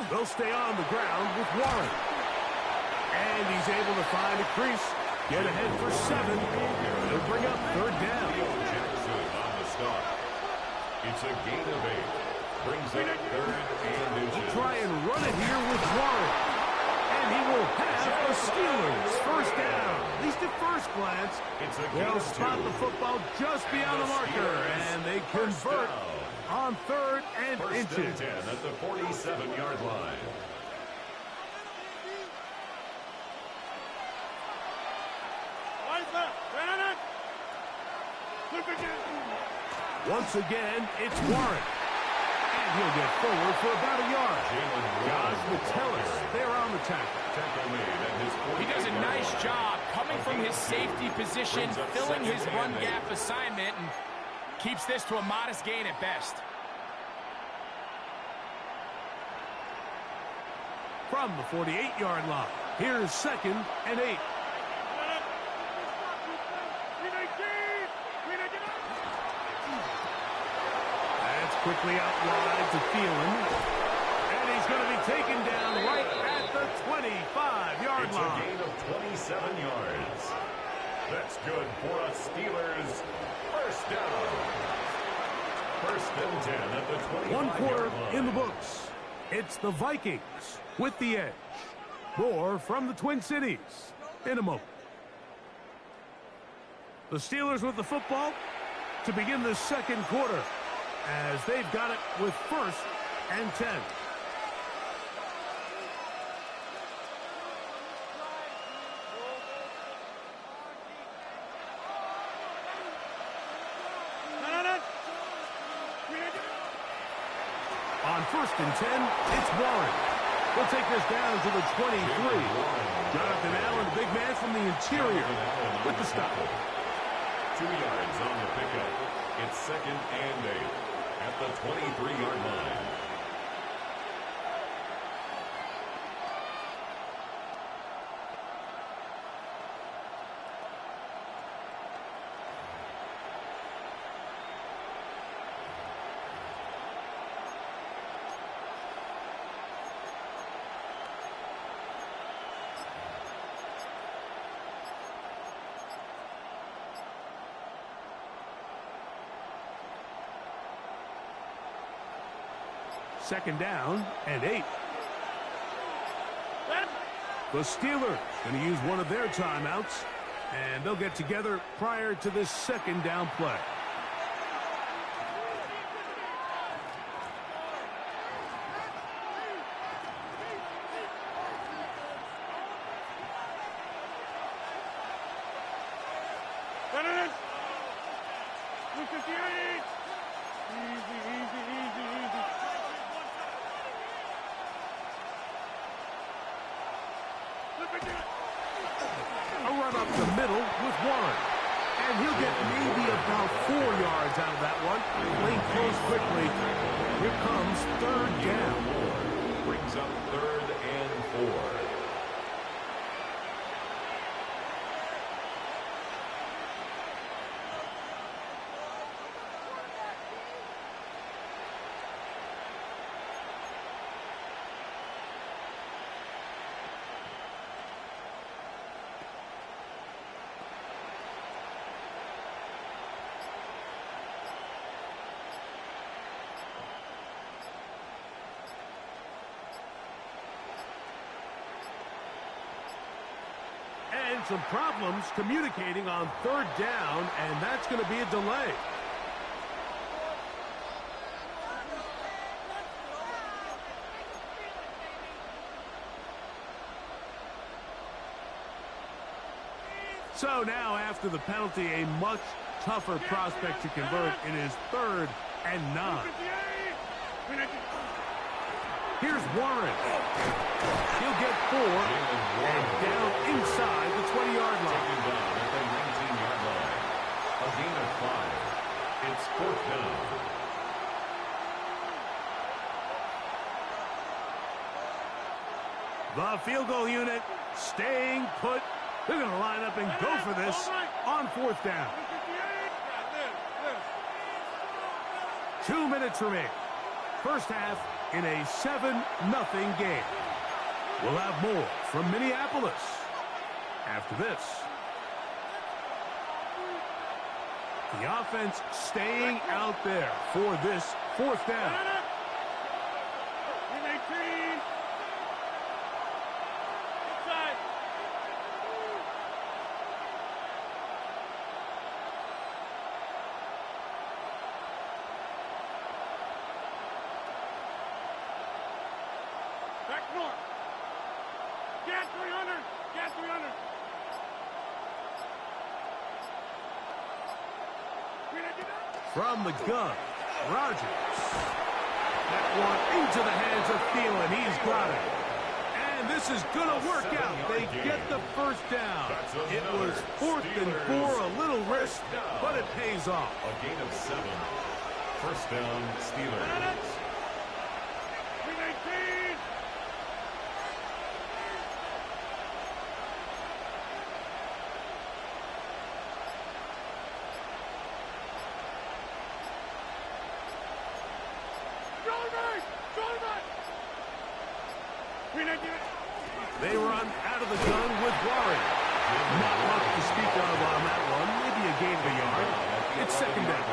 E: They'll stay on the ground with Warren. And he's able to find a crease get ahead for 7. They'll bring up 3rd down.
B: Jackson on the stop. It's a gain of 8. Brings up 3rd and inches.
E: We'll try and run it here with Warren. And he will have the Steelers 1st down. At least at first glance, they'll spot the football just beyond the marker, and they convert on 3rd and inches.
B: 1st and 10 at the 47-yard line.
E: Once again, it's Warren. And he'll get forward for about a yard. Josh Metellus there on the tackle.
F: He does a nice job coming from his safety position, filling his run gap assignment, and keeps this to a modest gain at best.
E: From the 48-yard line, here's 2nd and 8. That's quickly out wide to Thielen. And he's going to be taken down right at the 25-yard line.
B: It's a gain of 27 yards. That's good for a Steelers 1st down. 1st and 10 at the 25-yard line.
E: 1 quarter in the books. It's the Vikings with the edge. More from the Twin Cities in a moment. The Steelers with the football to begin the 2nd quarter, as they've got it with 1st and 10. On 1st and 10, it's Warren. He'll take this down to the 23. Jonathan Allen, the big man from the interior, with the stop.
B: 2 yards on the pickup. It's 2nd and 8 at the 23-yard line.
E: Second down and 8. The Steelers going to use one of their timeouts, and they'll get together prior to this 2nd down play. A run up the middle with Warren. And he'll get maybe about 4 yards out of that one. Lane close quickly. Here comes 3rd down.
B: Brings up 3rd and 4.
E: And some problems communicating on 3rd down, and that's going to be a delay. So now, after the penalty, a much tougher prospect to convert. It is 3rd and 9. Here's Warren. He'll get 4 and down inside the 20-yard line.
B: Taken down at the 19-yard line. A gain of 5. It's 4th down.
E: The field goal unit staying put. They're going to line up and go for this on 4th down. 2 minutes remaining. First half in a 7-0 game. We'll have more from Minneapolis after this. The offense staying out there for this fourth down.
C: Back north. Gas 300. Gas 300.
E: From the gun, Rodgers. That one into the hands of Thielen. He's got it. And this is going to work out. They get the first down. It was 4th and 4, a little risk, but it pays off.
B: A gain of 7. First down, Steelers.
E: They run out of the gun with Warren. Not much to speak of on that one. Maybe a gain of a yard. It's second down.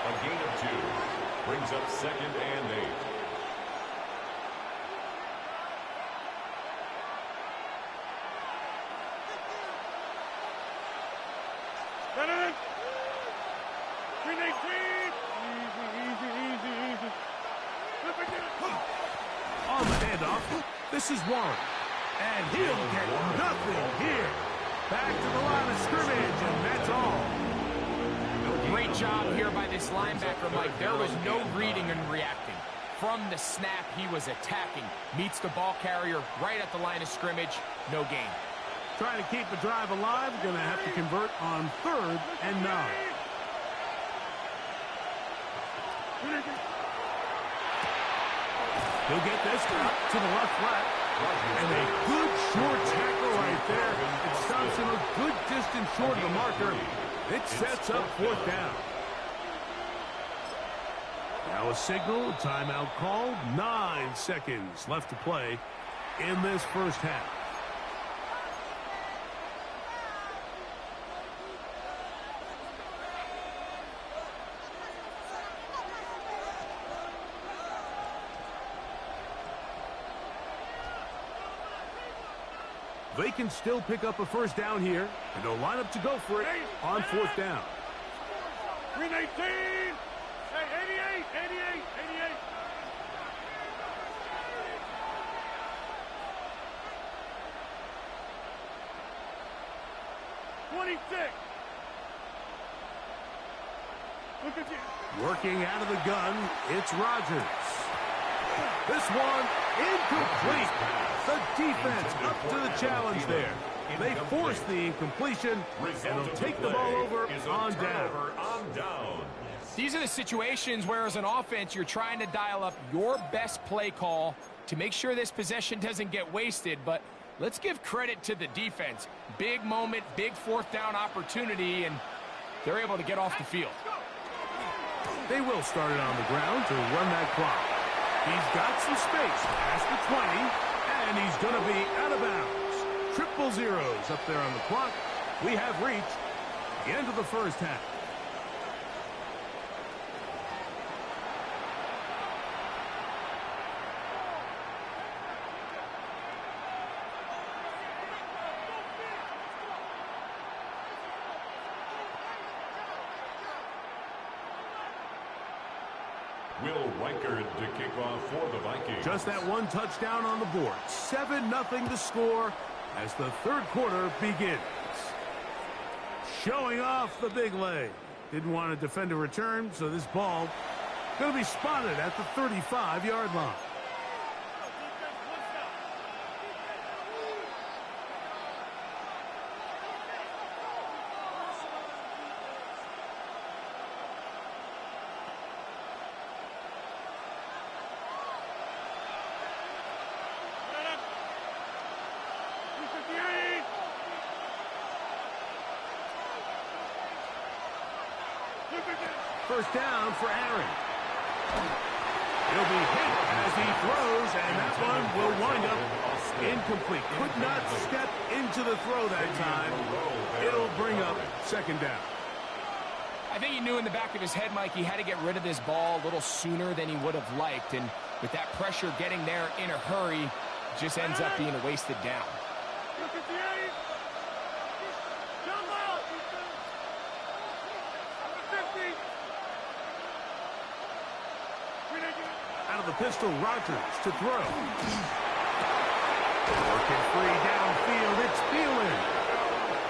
B: A gain of 2. Brings up 2nd and 8.
E: On the handoff, this is Warren. And he'll get nothing here. Back to the line of scrimmage, and that's all.
F: Great job here by this linebacker, Mike. There was no reading and reacting. From the snap, he was attacking. Meets the ball carrier right at the line of scrimmage. No gain.
E: Trying to keep the drive alive. Going to have to convert on 3rd and 9. He'll get this out to the left flat. And a good short tackle right there. It stops him a good distance short of the marker. It sets up 4th down. Now a signal, timeout called. 9 seconds left to play in this first half. They can still pick up a first down here, and they'll line up to go for it on 4th down.
C: 319. Hey, 88, 88, 88. 26. Look at you.
E: Working out of the gun, it's Rodgers. This one incomplete. The defense up to the challenge there. They force the incompletion, and they'll take the ball over on down.
F: These are the situations where, as an offense, you're trying to dial up your best play call to make sure this possession doesn't get wasted. But let's give credit to the defense. Big moment, big 4th down opportunity, and they're able to get off the field.
E: They will start it on the ground to run that clock. He's got some space past the 20, and he's going to be out of bounds. 000 up there on the clock. We have reached the end of the first half.
B: Will Reichard to kick off for the Vikings.
E: Just that one touchdown on the board. 7-0 to score as the 3rd quarter begins. Showing off the big leg. Didn't want to defend a return, so this ball going to be spotted at the 35-yard line. First down for Aaron. He'll be hit as he throws, and that one will wind up incomplete. Could not step into the throw that time. It'll bring up 2nd down.
F: I think he knew in the back of his head, Mike, he had to get rid of this ball a little sooner than he would have liked. And with that pressure getting there in a hurry, it just ends up being a wasted down.
E: Out of the pistol, Rodgers to throw. Working free downfield, it's Thielen.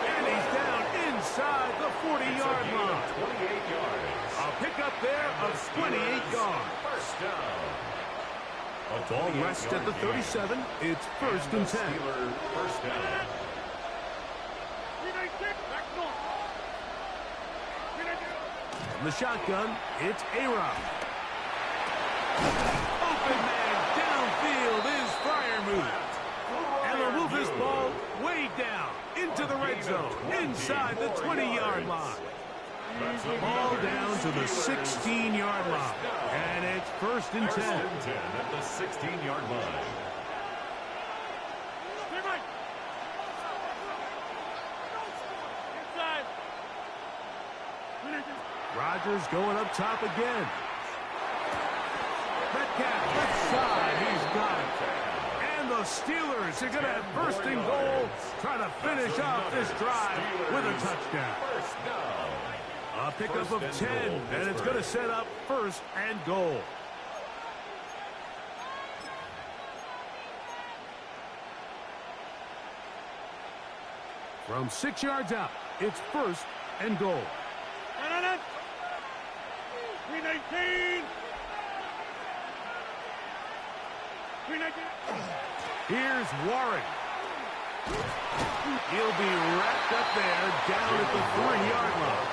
E: And he's down inside the 40-yard line.
B: 28 yards.
E: A pickup there of 28 yards.
B: First down.
E: Ball rests at the 37. It's first and 10.
B: First down.
E: From the shotgun, it's A-Rod. Open man downfield is Freiermuth. And they'll move this ball way down into the red zone, inside the 20-yard line. Ball down to the 16-yard line. And it's first and 10.
B: First and 10 at the 16-yard line.
E: Rodgers going up top again. Metcalf left side, he's got it. And the Steelers are going to have first and goal, trying to finish off this drive with a touchdown. A pickup of 10, and it's going to set up first and goal. From 6 yards out, it's first and goal.
C: 319.
E: Here's Warren. He'll be wrapped up there down at the 3-yard line.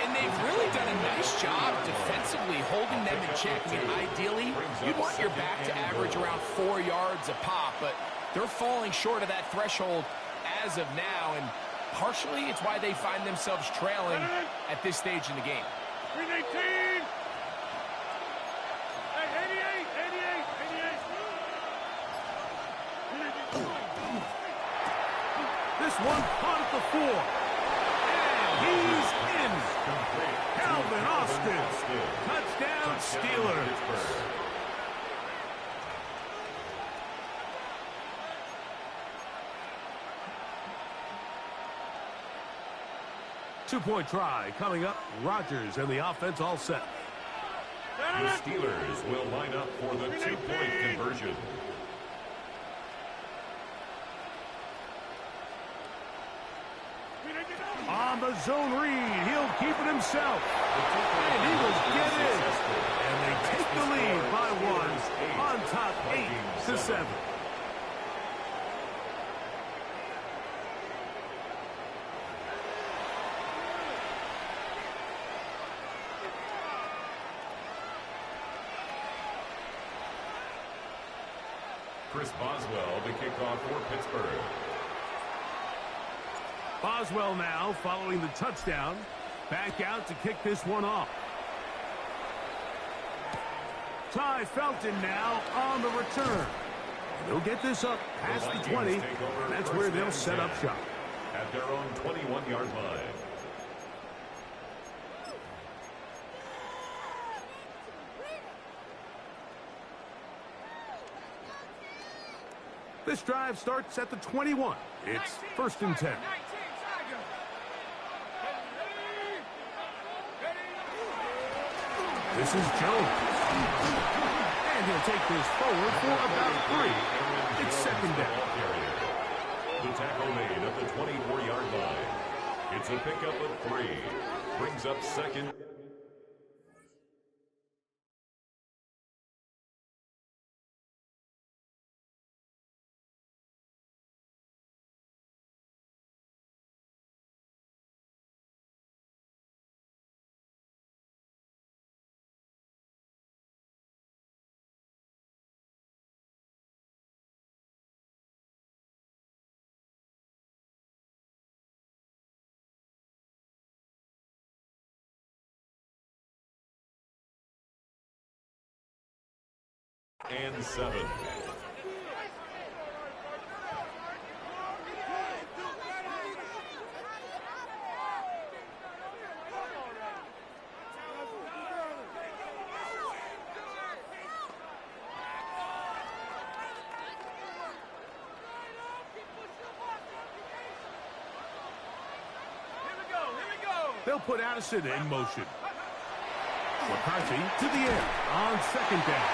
F: And they've really done a nice job defensively holding them in check. I mean, ideally, you'd want your back to average around 4 yards a pop, but they're falling short of that threshold as of now, and partially it's why they find themselves trailing at this stage in the game.
C: 319.
E: This one caught at the 4. And he's in. Calvin Austin. Touchdown, Steelers. Two-point try coming up. Rodgers and the offense all set.
B: The Steelers will line up for the two-point conversion.
E: On the zone read, he'll keep it himself. And he will get in. And they take the lead by 1 on top 8-7.
B: Chris Boswell, the kickoff for Pittsburgh.
E: Boswell now following the touchdown. Back out to kick this one off. Ty Felton now on the return. They'll get this up past the 20. That's where they'll set up shop.
B: At their own 21-yard line.
E: This drive starts at the 21. It's first and 10. This is Jones. And he'll take this forward for about 3. It's second down.
B: The tackle made at the 24-yard line. It's a pickup of 3. Brings up second. And 7.
E: They'll put Addison in motion. McCarthy to the air on second down.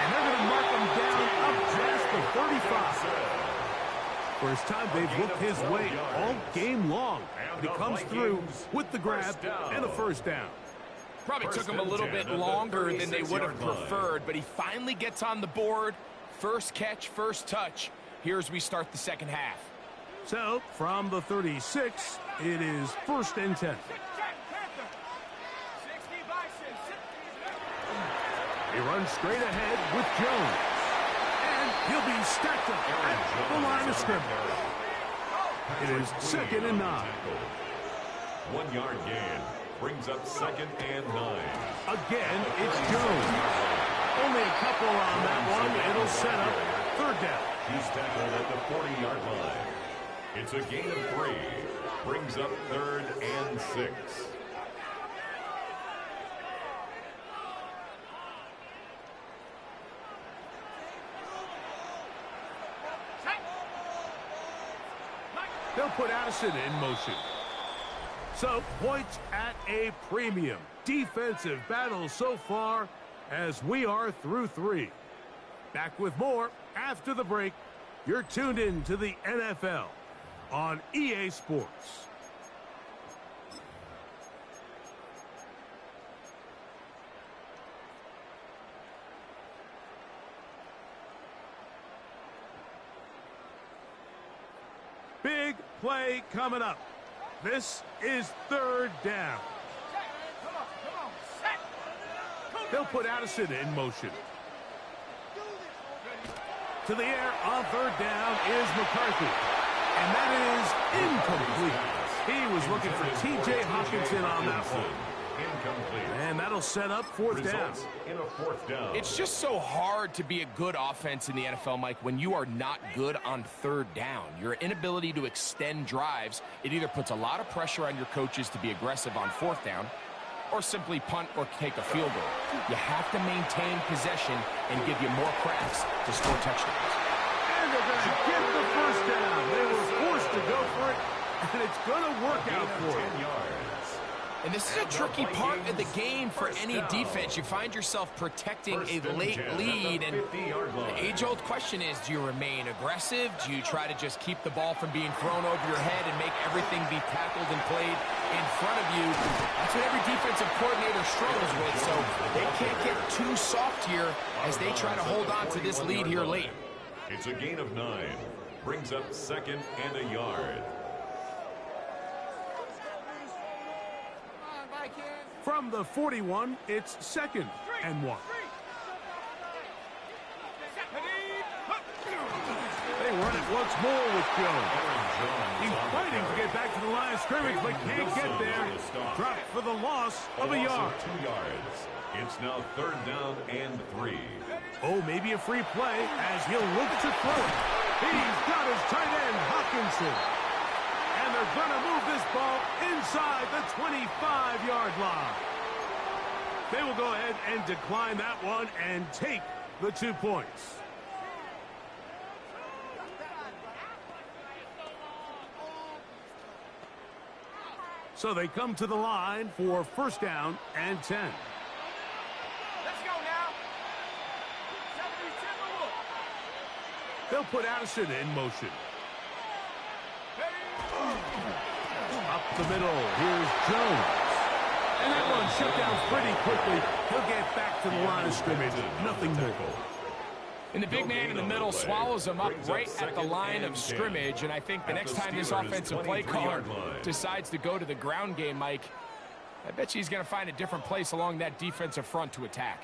E: And they're going to mark him down up past the 35. First time they've looked his way all game long. And he comes through with the grab and a first down.
F: Probably took him a little bit longer than they would have preferred, but he finally gets on the board. First catch, first touch. Here as we start the second half.
E: So, from the 36, it is 1st and 10. He runs straight ahead with Jones. And he'll be stacked up at the line of scrimmage. It is 2nd and 9.
B: 1 yard gain. Brings up 2nd and 9.
E: Again, it's Jones. Only a couple on that one. It'll set up 3rd down.
B: He's tackled at the 40-yard line. It's a gain of 3. Brings up 3rd and 6.
E: They'll put Addison in motion. So, points at a premium. Defensive battle so far as we are through 3. Back with more after the break. You're tuned in to the NFL on EA Sports. Big play coming up. This is 3rd down. They'll put Addison in motion. To the air on 3rd down is McCarthy. And that is incomplete. He was looking for T.J. Hawkinson on that one.
B: Incomplete.
E: And that'll set up 4th down.
B: In a 4th down.
F: It's just so hard to be a good offense in the NFL, Mike, when you are not good on 3rd down. Your inability to extend drives, it either puts a lot of pressure on your coaches to be aggressive on 4th down or simply punt or take a field goal. You have to maintain possession and give you more cracks to score touchdowns.
E: And they're going to get the 1st down. They were forced to go for it, and it's going to work out for them.
B: 10 yards.
F: And this is a tricky part of the game for any defense. You find yourself protecting a late lead, and the age-old question is, do you remain aggressive? Do you try to just keep the ball from being thrown over your head and make everything be tackled and played in front of you? That's what every defensive coordinator struggles with, so they can't get too soft here as they try to hold on to this lead here late.
B: It's a gain of 9. Brings up 2nd and a yard.
E: From the 41, it's 2nd and 1. They run it once more with Jones. He's fighting to get back to the line of scrimmage, but can't get there. Dropped for the loss of a yard.
B: 2 yards. It's now 3rd down and 3.
E: Oh, maybe a free play as he'll look to throw it. He's got his tight end, Hawkinson. And they're going to move this ball inside the 25-yard line. They will go ahead and decline that one and take the 2 points. So they come to the line for 1st down and 10.
F: Let's go now.
E: They'll put Addison in motion. Up the middle, here's Jones. And that one shut down pretty quickly. He'll get back to the line of scrimmage. Nothing more.
F: And the big man in the middle swallows him up right at the line of scrimmage. And I think the next time this offensive play caller decides to go to the ground game, Mike, I bet you he's going to find a different place along that defensive front to attack.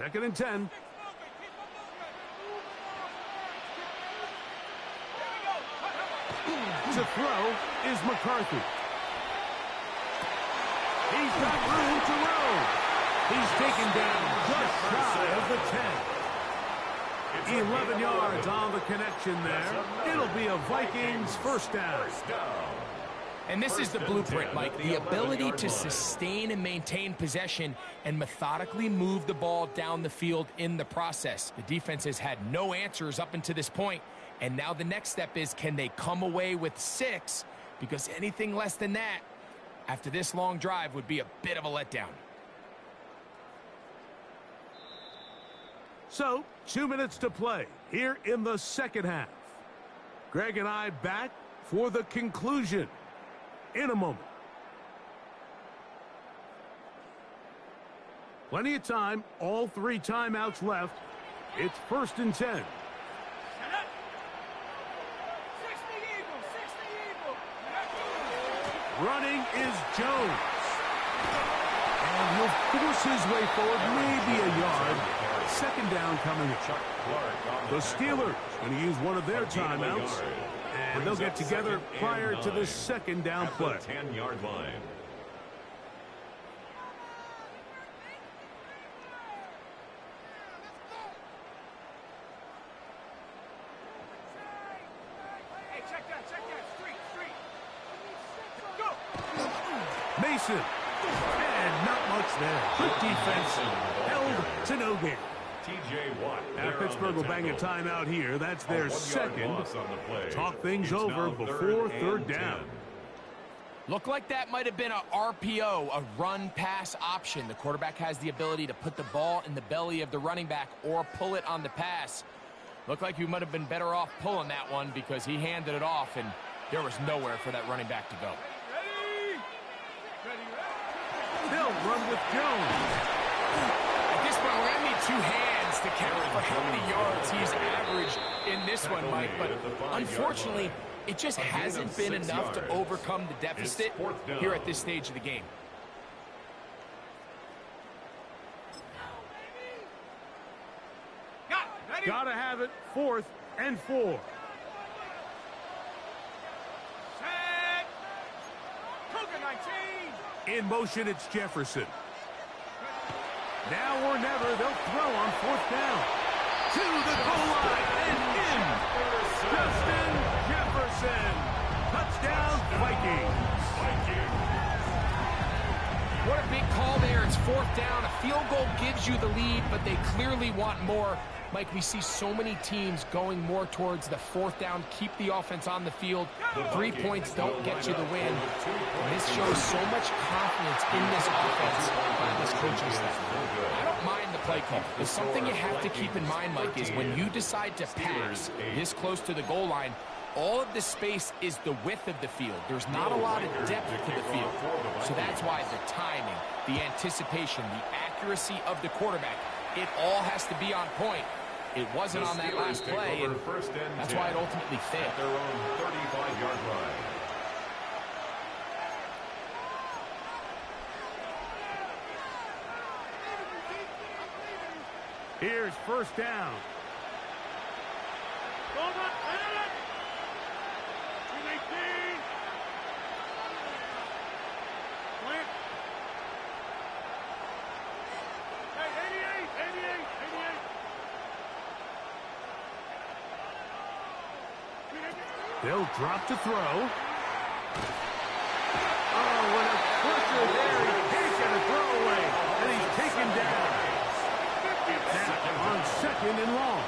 E: 2nd and 10. To throw is McCarthy. He's got room to roll. He's taken down just shy of the 10. 11 yards on the connection there. It'll be a Vikings first down.
F: And this is the blueprint, Mike. The ability to sustain and maintain possession and methodically move the ball down the field in the process. The defense has had no answers up until this point. And now the next step is, can they come away with 6? Because anything less than that, after this long drive, would be a bit of a letdown.
E: So, 2 minutes to play here in the second half. Greg and I back for the conclusion in a moment. Plenty of time, all 3 timeouts left. It's 1st and 10. Running is Jones. And he'll force his way forward, maybe a yard. 2nd down coming up. The Steelers going to use one of their timeouts, and they'll get together prior to the 2nd down play.
B: 10-yard line.
E: Mason. And not much there. Good defense. Held to no gain. Now Pittsburgh will bang a timeout here. That's their 2nd. Talk things over before 3rd down.
F: Look like that might have been a RPO, a run-pass option. The quarterback has the ability to put the ball in the belly of the running back or pull it on the pass. Looked like you might have been better off pulling that one because he handed it off, and there was nowhere for that running back to go.
E: They'll run with Jones.
F: At this point, we're going to need 2 hands to count for how many yards he's averaged in this one, Mike. But unfortunately, it just hasn't been enough to overcome the deficit here at this stage of the game.
E: Gotta have it. 4th and 4. In motion, it's Jefferson. Now or never, they'll throw on 4th down. To the goal line and in. Justin Jefferson. Touchdown, Vikings.
F: What a big call there. It's 4th down. A field goal gives you the lead, but they clearly want more. Mike, we see so many teams going more towards the 4th down, keep the offense on the field. 3 points don't get you the win. And this shows so much confidence in this offense by this coaching staff. I don't mind the play call. There's something you have to keep in mind, Mike, is when you decide to pass this close to the goal line, all of the space is the width of the field. There's not a lot of depth to the field. So that's why the timing, the anticipation, the accuracy of the quarterback, it all has to be on point. It wasn't on that last play, and that's why it ultimately failed.
B: Their own 35-yard line.
E: Here's 1st down. They'll drop to throw. Oh, what a pressure there. He can't get a throw away. And he's taken down. Now on 2nd and long.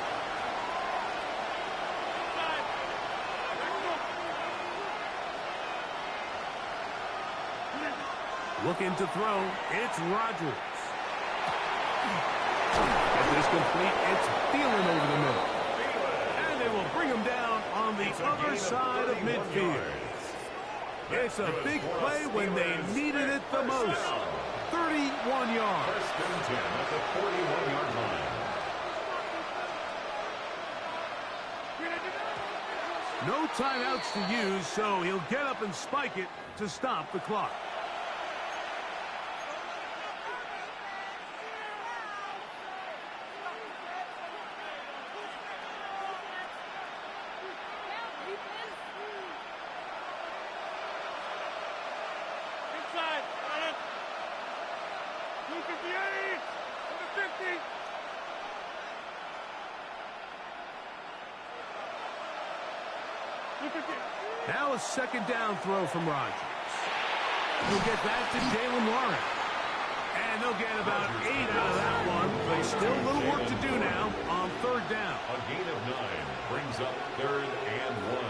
E: Looking to throw. It's Rodgers. Get this complete. It's Thielen over the middle. And they will bring him down on the other side of midfield. It's a big play when they needed it the most. 31 yards.
B: 1st and 10 at the 41-yard line.
E: No timeouts to use, so he'll get up and spike it to stop the clock. Now a second down throw from Rodgers. He'll get that to Jalen Warren. And they'll get about 8 out of that one. But still a little work to do now on third down.
B: A gain of 9 brings up 3rd and 1.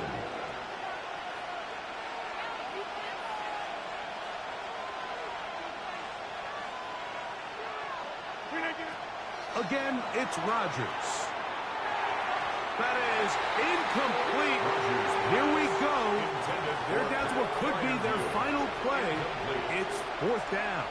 E: Again, it's Rodgers. That is incomplete. Here we go. They're down to what could be their final play. It's 4th down.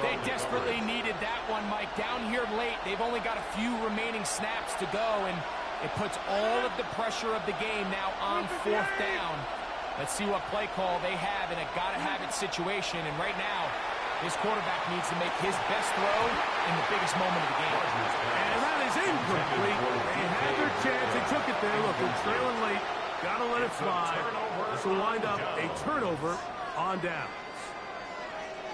F: They desperately needed that one, Mike. Down here late, they've only got a few remaining snaps to go, and it puts all of the pressure of the game now on 4th down. Let's see what play call they have in a gotta-have-it situation, and right now, this quarterback needs to make his best throw in the biggest moment of the game.
E: And that is incomplete. They had their chance. They took it there. Look, they're trailing late. Got to let it fly. This will wind up a turnover on downs.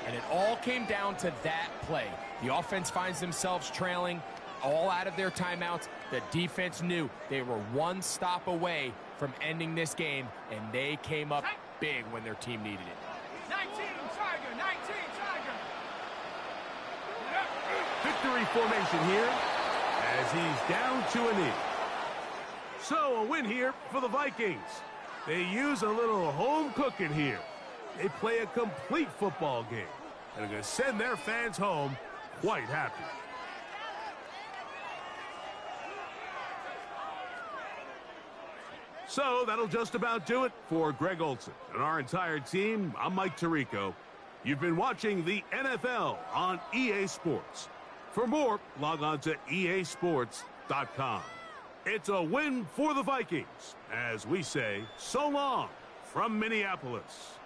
F: And it all came down to that play. The offense finds themselves trailing, all out of their timeouts. The defense knew they were one stop away from ending this game, and they came up big when their team needed it.
C: 19 Tiger, 19 Tiger.
E: Victory formation here as he's down to a knee. So a win here for the Vikings. They use a little home cooking here. They play a complete football game and are going to send their fans home quite happy. So that'll just about do it for Greg Olson and our entire team. I'm Mike Tirico. You've been watching the NFL on EA Sports. For more, log on to easports.com. It's a win for the Vikings, as we say so long from Minneapolis.